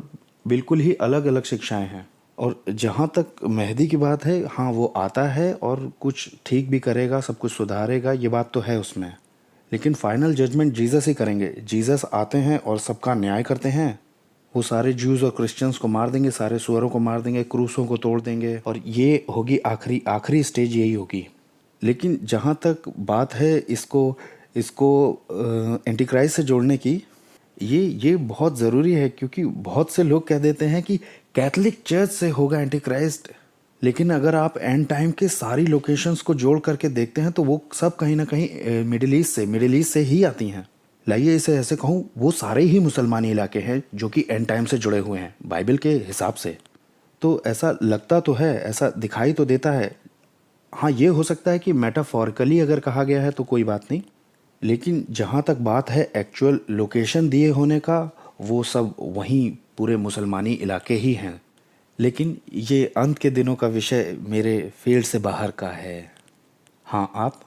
बिल्कुल ही अलग अलग शिक्षाएं हैं। और जहाँ तक मेहदी की बात है, हाँ वो आता है और कुछ ठीक भी करेगा, सब कुछ सुधारेगा, ये बात तो है उसमें। लेकिन फाइनल जजमेंट जीसस ही करेंगे। जीसस आते हैं और सबका न्याय करते हैं। वो सारे ज्यूज़ और क्रिश्चियंस को मार देंगे, सारे सुअरों को मार देंगे, क्रूसों को तोड़ देंगे और ये होगी आखिरी स्टेज, यही होगी। लेकिन जहाँ तक बात है इसको इसको एंटीक्राइस्ट से जोड़ने की, ये बहुत ज़रूरी है क्योंकि बहुत से लोग कह देते हैं कि कैथलिक चर्च से होगा एंटीक्राइस्ट। लेकिन अगर आप एंड टाइम के सारी लोकेशंस को जोड़ करके देखते हैं तो वो सब कहीं ना कहीं मिडिल ईस्ट से ही आती हैं। लाइए इसे ऐसे कहूँ, वो सारे ही मुसलमानी इलाके हैं जो कि एंड टाइम से जुड़े हुए हैं बाइबल के हिसाब से। तो ऐसा लगता तो है, ऐसा दिखाई तो देता है। हाँ, ये हो सकता है कि मेटाफॉरिकली अगर कहा गया है तो कोई बात नहीं। लेकिन जहाँ तक बात है एक्चुअल लोकेशन दिए होने का, वो सब वहीं पूरे मुसलमानी इलाके ही हैं। लेकिन ये अंत के दिनों का विषय मेरे फील्ड से बाहर का है। हाँ, आप?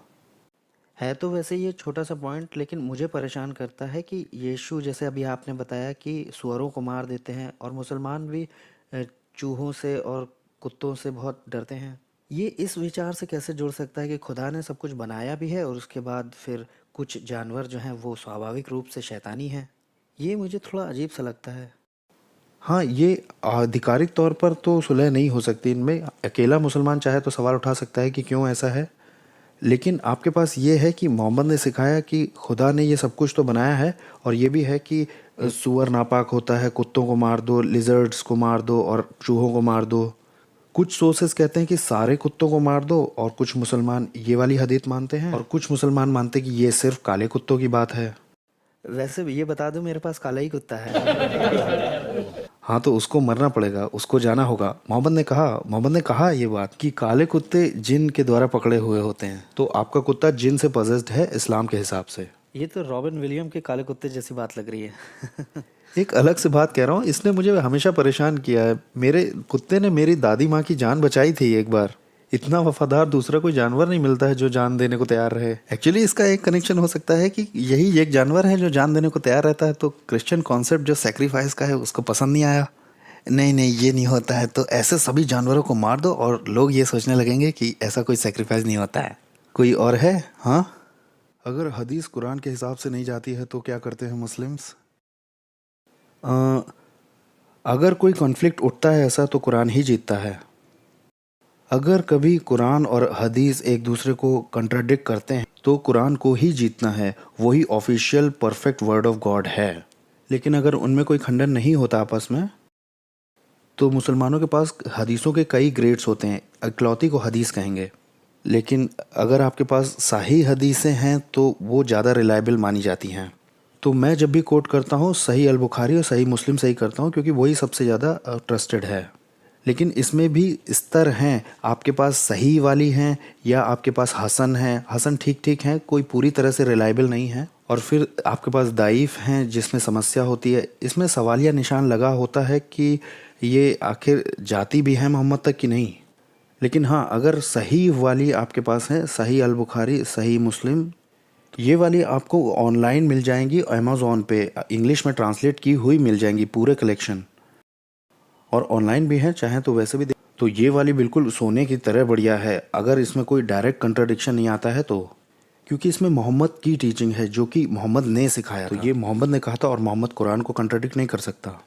है तो वैसे ये छोटा सा पॉइंट, लेकिन मुझे परेशान करता है कि यीशु, जैसे अभी आपने बताया कि सुअरों को मार देते हैं और मुसलमान भी चूहों से और कुत्तों से बहुत डरते हैं। ये इस विचार से कैसे जुड़ सकता है कि खुदा ने सब कुछ बनाया भी है और उसके बाद फिर कुछ जानवर जो हैं वो स्वाभाविक रूप से शैतानी हैं। ये मुझे थोड़ा अजीब सा लगता है। हाँ, ये आधिकारिक तौर पर तो सुलह नहीं हो सकती इनमें। अकेला मुसलमान चाहे तो सवाल उठा सकता है कि क्यों ऐसा है। लेकिन आपके पास ये है कि मोहम्मद ने सिखाया कि खुदा ने ये सब कुछ तो बनाया है और ये भी है कि सूअर नापाक होता है, कुत्तों को मार दो, लिजर्ड्स को मार दो और चूहों को मार दो। कुछ सोर्सेस कहते हैं कि सारे कुत्तों को मार दो और कुछ मुसलमान ये वाली हदीत मानते हैं और कुछ मुसलमान मानते हैं कि ये सिर्फ काले कुत्तों की बात है। वैसे ये बता दूं, मेरे पास काला ही कुत्ता है। हाँ, तो उसको मरना पड़ेगा, उसको जाना होगा। मोहम्मद ने कहा ये बात कि काले कुत्ते जिन के द्वारा पकड़े हुए होते हैं। तो आपका कुत्ता जिन से पजेस्ड है इस्लाम के हिसाब से। ये तो रॉबिन विलियम के काले कुत्ते जैसी बात लग रही है। एक अलग से बात कह रहा हूँ, इसने मुझे हमेशा परेशान किया है। मेरे कुत्ते ने मेरी दादी माँ की जान बचाई थी एक बार। इतना वफादार दूसरा कोई जानवर नहीं मिलता है जो जान देने को तैयार रहे। एक्चुअली इसका एक कनेक्शन हो सकता है कि यही एक जानवर है जो जान देने को तैयार रहता है। तो क्रिश्चियन कॉन्सेप्ट जो सेक्रीफाइस का है उसको पसंद नहीं आया। नहीं नहीं, ये नहीं होता है, तो ऐसे सभी जानवरों को मार दो और लोग ये सोचने लगेंगे कि ऐसा कोई सेक्रीफाइस नहीं होता है। कोई और है? हाँ, अगर हदीस कुरान के हिसाब से नहीं जाती है तो क्या करते हैं मुस्लिम्स? अगर कोई कॉन्फ्लिक्ट उठता है ऐसा, तो कुरान ही जीतता है। अगर कभी कुरान और हदीस एक दूसरे को कंट्राडिक्ट करते हैं तो कुरान को ही जीतना है, वही official perfect word of God है। लेकिन अगर उनमें कोई खंडन नहीं होता आपस में, तो मुसलमानों के पास हदीसों के कई ग्रेड्स होते हैं। इकलौती को हदीस कहेंगे। लेकिन अगर आपके पास सही हदीसें हैं तो वो ज़्यादा रिलायबल मानी जाती हैं। तो मैं जब भी कोट करता हूँ सही अल बुखारी और सही मुस्लिम से ही करता हूँ, क्योंकि वही सबसे ज़्यादा ट्रस्टेड है। लेकिन इसमें भी स्तर हैं, आपके पास सही वाली हैं या आपके पास हसन है। हसन ठीक ठीक है, कोई पूरी तरह से रिलायबल नहीं है। और फिर आपके पास दाइफ हैं जिसमें समस्या होती है। इसमें सवालिया निशान लगा होता है कि ये आखिर जाती भी है मोहम्मद तक कि नहीं। लेकिन हाँ, अगर सही वाली आपके पास है, सही अल बुखारी, सही मुस्लिम, ये वाली आपको ऑनलाइन मिल जाएंगी अमेज़ॉन पे, इंग्लिश में ट्रांसलेट की हुई मिल जाएंगी पूरे कलेक्शन, और ऑनलाइन भी है, चाहे तो वैसे भी तो ये वाली बिल्कुल सोने की तरह बढ़िया है, अगर इसमें कोई डायरेक्ट कंट्राडिक्शन नहीं आता है तो। क्योंकि इसमें मोहम्मद की टीचिंग है जो कि मोहम्मद ने सिखाया, तो ये मोहम्मद ने कहा था और मोहम्मद कुरान को कंट्राडिक्ट नहीं कर सकता।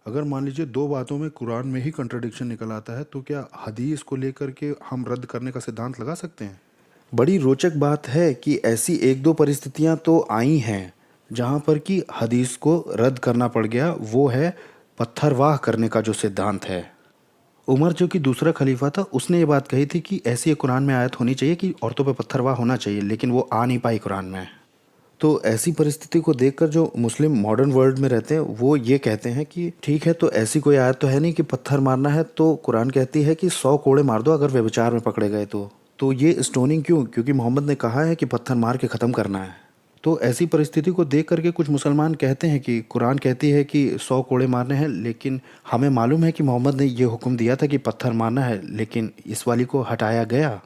अगर मान लीजिए दो बातों में कुरान में ही कंट्रडिक्शन निकल आता है तो क्या हदीस को लेकर के हम रद्द करने का सिद्धांत लगा सकते हैं? बड़ी रोचक बात है कि ऐसी एक दो परिस्थितियां तो आई हैं जहां पर कि हदीस को रद्द करना पड़ गया। वो है पत्थरवाह करने का जो सिद्धांत है। उमर जो कि दूसरा खलीफा था, उसने ये बात कही थी कि ऐसी एक कुरान में आयत होनी चाहिए कि औरतों पे पत्थरवाह होना चाहिए, लेकिन वो आ नहीं पाई कुरान में। तो ऐसी परिस्थिति को देखकर जो मुस्लिम मॉडर्न वर्ल्ड में रहते हैं वो ये कहते हैं कि ठीक है, तो ऐसी कोई आयत तो है नहीं कि पत्थर मारना है, तो कुरान कहती है कि 100 कोड़े मार दो अगर व्यभिचार में पकड़े गए तो ये स्टोनिंग क्यों? क्योंकि मोहम्मद ने कहा है कि पत्थर मार के ख़त्म करना है। तो ऐसी परिस्थिति को देख करके कुछ मुसलमान कहते हैं कि कुरान कहती है कि 100 कोड़े मारने हैं, लेकिन हमें मालूम है कि मोहम्मद ने ये हुक्म दिया था कि पत्थर मारना है, लेकिन इस वाली को हटाया गया।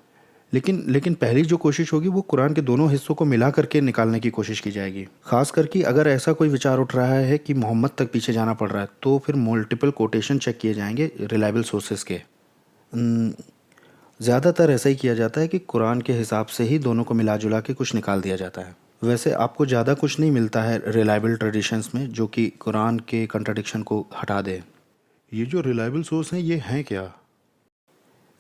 लेकिन पहली जो कोशिश होगी वो कुरान के दोनों हिस्सों को मिला करके निकालने की कोशिश की जाएगी। खास करके अगर ऐसा कोई विचार उठ रहा है कि मोहम्मद तक पीछे जाना पड़ रहा है, तो फिर मल्टीपल कोटेशन चेक किए जाएंगे रिलायबल सोर्सेज के। ज़्यादातर ऐसा ही किया जाता है कि कुरान के हिसाब से ही दोनों को मिला जुला के कुछ निकाल दिया जाता है। वैसे आपको ज़्यादा कुछ नहीं मिलता है रिलायबल ट्रेडिशंस में जो कि कुरान के कंट्रडिक्शन को हटा दे। ये जो रिलायबल सोर्स हैं ये हैं क्या?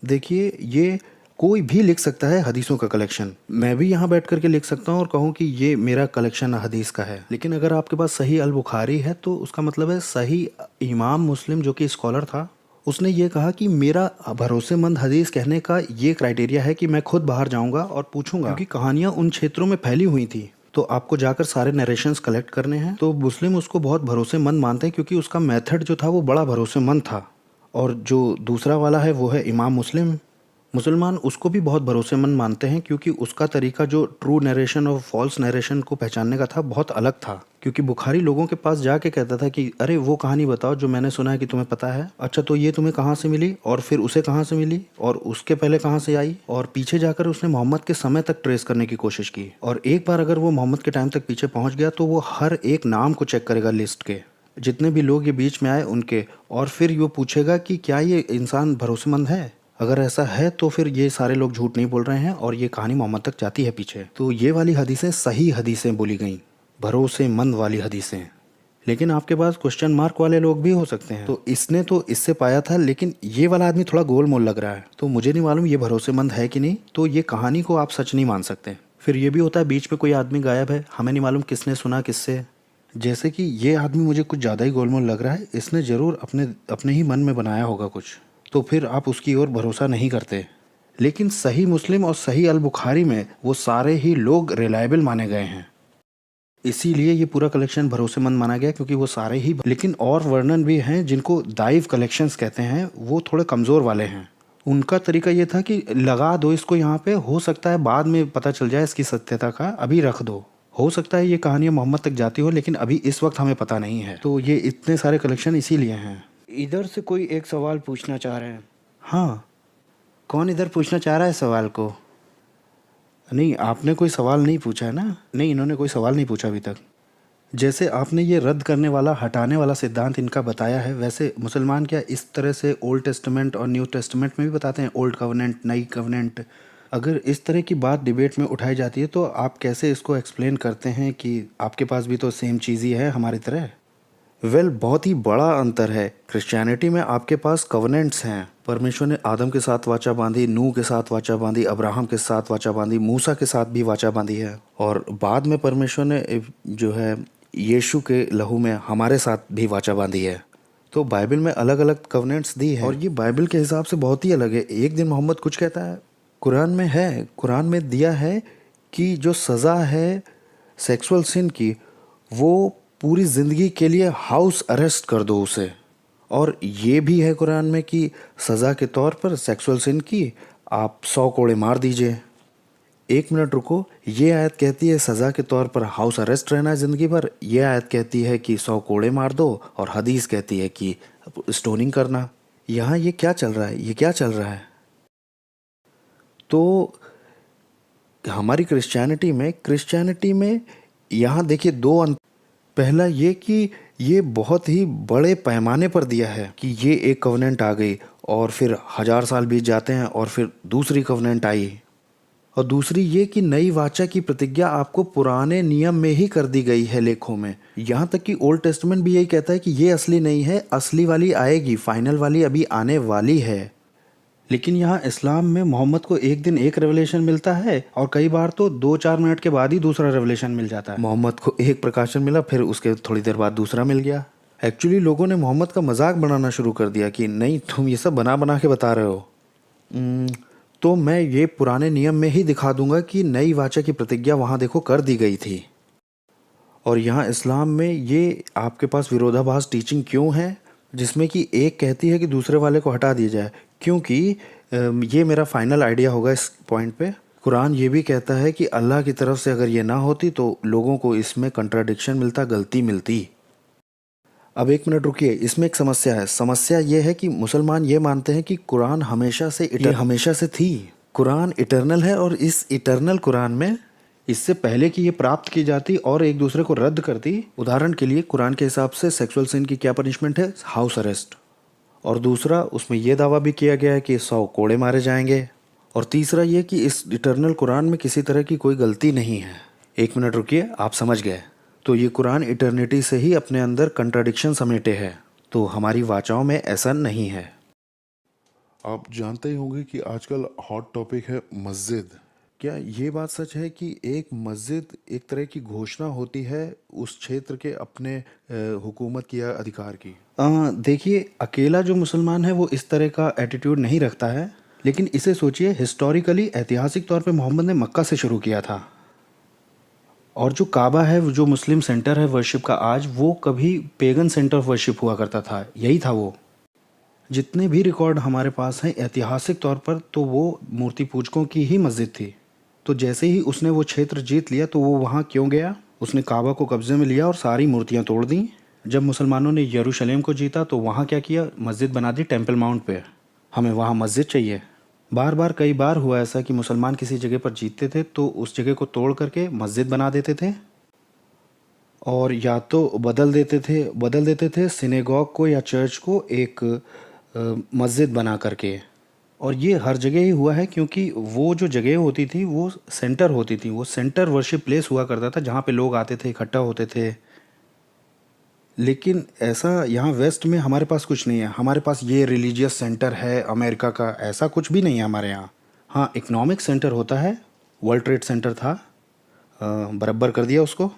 देखिए, ये कोई भी लिख सकता है हदीसों का कलेक्शन। मैं भी यहाँ बैठ करके लिख सकता हूँ और कहूँ कि ये मेरा कलेक्शन हदीस का है। लेकिन अगर आपके पास सही अल बुखारी है तो उसका मतलब है सही इमाम मुस्लिम जो कि स्कॉलर था, उसने ये कहा कि मेरा भरोसेमंद हदीस कहने का ये क्राइटेरिया है कि मैं खुद बाहर जाऊँगा और पूछूंगा, क्योंकि कहानियाँ उन क्षेत्रों में फैली हुई थी, तो आपको जाकर सारे नरेशंस कलेक्ट करने हैं। तो मुस्लिम उसको बहुत भरोसेमंद मानते हैं क्योंकि उसका मेथड जो था वो बड़ा भरोसेमंद था। और जो दूसरा वाला है वो है इमाम मुस्लिम। मुसलमान उसको भी बहुत भरोसेमंद मानते हैं क्योंकि उसका तरीका जो ट्रू नरेशन और फॉल्स नरेशन को पहचानने का था बहुत अलग था। क्योंकि बुखारी लोगों के पास जाके कहता था कि अरे वो कहानी बताओ जो मैंने सुना है कि तुम्हें पता है। अच्छा, तो ये तुम्हें कहाँ से मिली, और फिर उसे कहाँ से मिली, और उसके पहले कहाँ से आई, और पीछे जाकर उसने मोहम्मद के समय तक ट्रेस करने की कोशिश की। और एक बार अगर वो मोहम्मद के टाइम तक पीछे पहुँच गया तो वो हर एक नाम को चेक करेगा, लिस्ट के जितने भी लोग ये बीच में आए उनके, और फिर वो पूछेगा कि क्या ये इंसान भरोसेमंद है। अगर ऐसा है तो फिर ये सारे लोग झूठ नहीं बोल रहे हैं और ये कहानी मोहम्मद तक जाती है पीछे। तो ये वाली हदीसें सही हदीसें बोली गई, भरोसेमंद वाली हदीसें। लेकिन आपके पास क्वेश्चन मार्क वाले लोग भी हो सकते हैं। तो इसने तो इससे पाया था, लेकिन ये वाला आदमी थोड़ा गोल मोल लग रहा है, तो मुझे नहीं मालूम ये भरोसेमंद है कि नहीं। तो ये कहानी को आप सच नहीं मान सकते। फिर ये भी होता है बीच में कोई आदमी गायब है, हमें नहीं मालूम किसने सुना किससे। जैसे कि ये आदमी मुझे कुछ ज़्यादा ही गोलमोल लग रहा है, इसने ज़रूर अपने ही मन में बनाया होगा कुछ, तो फिर आप उसकी ओर भरोसा नहीं करते। लेकिन सही मुस्लिम और सही अल बुखारी में वो सारे ही लोग रिलायबल माने गए हैं, इसीलिए ये पूरा कलेक्शन भरोसेमंद माना गया क्योंकि वो सारे ही। लेकिन और वर्णन भी हैं जिनको दाइव कलेक्शंस कहते हैं, वो थोड़े कमज़ोर वाले हैं। उनका तरीका ये था कि लगा दो इसको यहाँ पे, हो सकता है बाद में पता चल जाए इसकी सत्यता का, अभी रख दो। हो सकता है ये कहानियाँ मोहम्मद तक जाती हो, लेकिन अभी इस वक्त हमें पता नहीं है। तो ये इतने सारे कलेक्शन इसीलिए हैं। इधर से कोई एक सवाल पूछना चाह रहे हैं। हाँ, कौन इधर पूछना चाह रहा है सवाल को? नहीं, आपने कोई सवाल नहीं पूछा है ना? नहीं, इन्होंने कोई सवाल नहीं पूछा अभी तक। जैसे आपने ये रद्द करने वाला, हटाने वाला सिद्धांत इनका बताया है, वैसे मुसलमान क्या इस तरह से ओल्ड टेस्टामेंट और न्यू टेस्टामेंट में भी बताते हैं, ओल्ड कवनेंट, नई कवनेंट? अगर इस तरह की बात डिबेट में उठाई जाती है तो आप कैसे इसको एक्सप्लेन करते हैं कि आपके पास भी तो सेम चीज़ ही है हमारी तरह? बहुत ही बड़ा अंतर है। क्रिश्चियनिटी में आपके पास कवनेंट्स हैं, परमेश्वर ने आदम के साथ वाचा बांधी, नूह के साथ वाचा बांधी, अब्राहम के साथ वाचा बांधी, मूसा के साथ भी वाचा बांधी है, और बाद में परमेश्वर ने जो है यीशु के लहू में हमारे साथ भी वाचा बांधी है। तो बाइबल में अलग अलग कवनेंट्स दी है, और ये बाइबल के हिसाब से बहुत ही अलग है। एक दिन मोहम्मद कुछ कहता है, कुरान में है, कुरान में दिया है कि जो सज़ा है सेक्सुअल सिन की, वो पूरी ज़िंदगी के लिए हाउस अरेस्ट कर दो उसे। और ये भी है कुरान में कि सज़ा के तौर पर सेक्सुअल सिन की आप 100 कोड़े मार दीजिए। एक मिनट रुको, ये आयत कहती है सज़ा के तौर पर हाउस अरेस्ट रहना है ज़िंदगी भर, ये आयत कहती है कि 100 कोड़े मार दो, और हदीस कहती है कि स्टोनिंग करना। यहाँ ये क्या चल रहा है, ये क्या चल रहा है? तो हमारी क्रिश्चियनिटी में यहाँ देखिए दो पहला ये कि ये बहुत ही बड़े पैमाने पर दिया है कि ये एक कवनेंट आ गई और फिर 1000 साल बीत जाते हैं और फिर दूसरी कवनेंट आई। और दूसरी ये कि नई वाचा की प्रतिज्ञा आपको पुराने नियम में ही कर दी गई है लेखों में। यहाँ तक कि ओल्ड टेस्टमेंट भी यही कहता है कि ये असली नहीं है, असली वाली आएगी, फाइनल वाली अभी आने वाली है। लेकिन यहाँ इस्लाम में मोहम्मद को एक दिन एक रेवलेशन मिलता है और कई बार तो 2-4 मिनट के बाद ही दूसरा रेवलेशन मिल जाता है। मोहम्मद को एक प्रकाशन मिला, फिर उसके थोड़ी देर बाद दूसरा मिल गया। एक्चुअली लोगों ने मोहम्मद का मजाक बनाना शुरू कर दिया कि नहीं तुम ये सब बना बना के बता रहे हो। तो मैं ये पुराने नियम में ही दिखा दूंगा कि नई वाचा की प्रतिज्ञा वहाँ देखो कर दी गई थी। और यहाँ इस्लाम में ये आपके पास विरोधाभास टीचिंग क्यों है, जिसमें कि एक कहती है कि दूसरे वाले को हटा दिया जाए, क्योंकि ये मेरा फाइनल आइडिया होगा इस पॉइंट पे। कुरान ये भी कहता है कि अल्लाह की तरफ से अगर ये ना होती तो लोगों को इसमें कंट्राडिक्शन मिलता, गलती मिलती। अब एक मिनट रुकिए, इसमें एक समस्या है। समस्या ये है कि मुसलमान ये मानते हैं कि कुरान हमेशा से थी। कुरान इटर्नल है और इस इटर्नल कुरान में इससे पहले कि ये प्राप्त की जाती और एक दूसरे को रद्द करती, उदाहरण के लिए कुरान के हिसाब से सेक्सुअल सिन की क्या पनिशमेंट है? House arrest. और दूसरा, उसमें यह दावा भी किया गया है कि 100 कोड़े मारे जाएंगे। और तीसरा ये कि इस इटर्नल कुरान में किसी तरह की कोई गलती नहीं है। एक मिनट रुकिए, आप समझ गए। तो ये कुरान इटर्निटी से ही अपने अंदर कंट्राडिक्शन समेटे है, तो हमारी वाचाओं में ऐसा नहीं है। आप जानते ही होंगे कि आजकल हॉट टॉपिक है मस्जिद। क्या ये बात सच है कि एक मस्जिद एक तरह की घोषणा होती है उस क्षेत्र के अपने हुकूमत की या अधिकार की? देखिए, अकेला जो मुसलमान है वो इस तरह का एटीट्यूड नहीं रखता है, लेकिन इसे सोचिए, हिस्टोरिकली ऐतिहासिक तौर पे मोहम्मद ने मक्का से शुरू किया था। और जो काबा है, जो मुस्लिम सेंटर है वर्शिप का आज, वो कभी पेगन सेंटर ऑफ वर्शिप हुआ करता था, यही था वो। जितने भी रिकॉर्ड हमारे पास हैं ऐतिहासिक तौर पर, तो वो मूर्ति पूजकों की ही मस्जिद थी। तो जैसे ही उसने वो क्षेत्र जीत लिया तो वो वहाँ क्यों गया? उसने काबा को कब्जे में लिया और सारी मूर्तियाँ तोड़ दी। जब मुसलमानों ने यरूशलेम को जीता तो वहाँ क्या किया? मस्जिद बना दी टेम्पल माउंट पे। हमें वहाँ मस्जिद चाहिए। कई बार हुआ ऐसा कि मुसलमान किसी जगह पर जीतते थे तो उस जगह को तोड़ करके मस्जिद बना देते थे, और या तो बदल देते थे सिनेगॉग को या चर्च को एक मस्जिद बना करके। और ये हर जगह ही हुआ है, क्योंकि वो जो जगह होती थी वो सेंटर होती थी, वो सेंटर वर्शिप प्लेस हुआ करता था जहाँ पे लोग आते थे, इकट्ठा होते थे। लेकिन ऐसा यहाँ वेस्ट में हमारे पास कुछ नहीं है। हमारे पास ये रिलीजियस सेंटर है अमेरिका का, ऐसा कुछ भी नहीं है हमारे यहाँ। हाँ, इकोनॉमिक सेंटर होता है, वर्ल्ड ट्रेड सेंटर था, बराबर कर दिया उसको।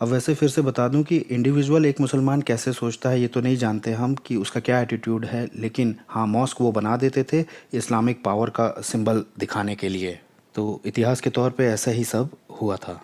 अब वैसे फिर से बता दूं कि इंडिविजुअल एक मुसलमान कैसे सोचता है ये तो नहीं जानते हम कि उसका क्या एटीट्यूड है, लेकिन हाँ, मॉस्क वो बना देते थे इस्लामिक पावर का सिंबल दिखाने के लिए। तो इतिहास के तौर पे ऐसा ही सब हुआ था।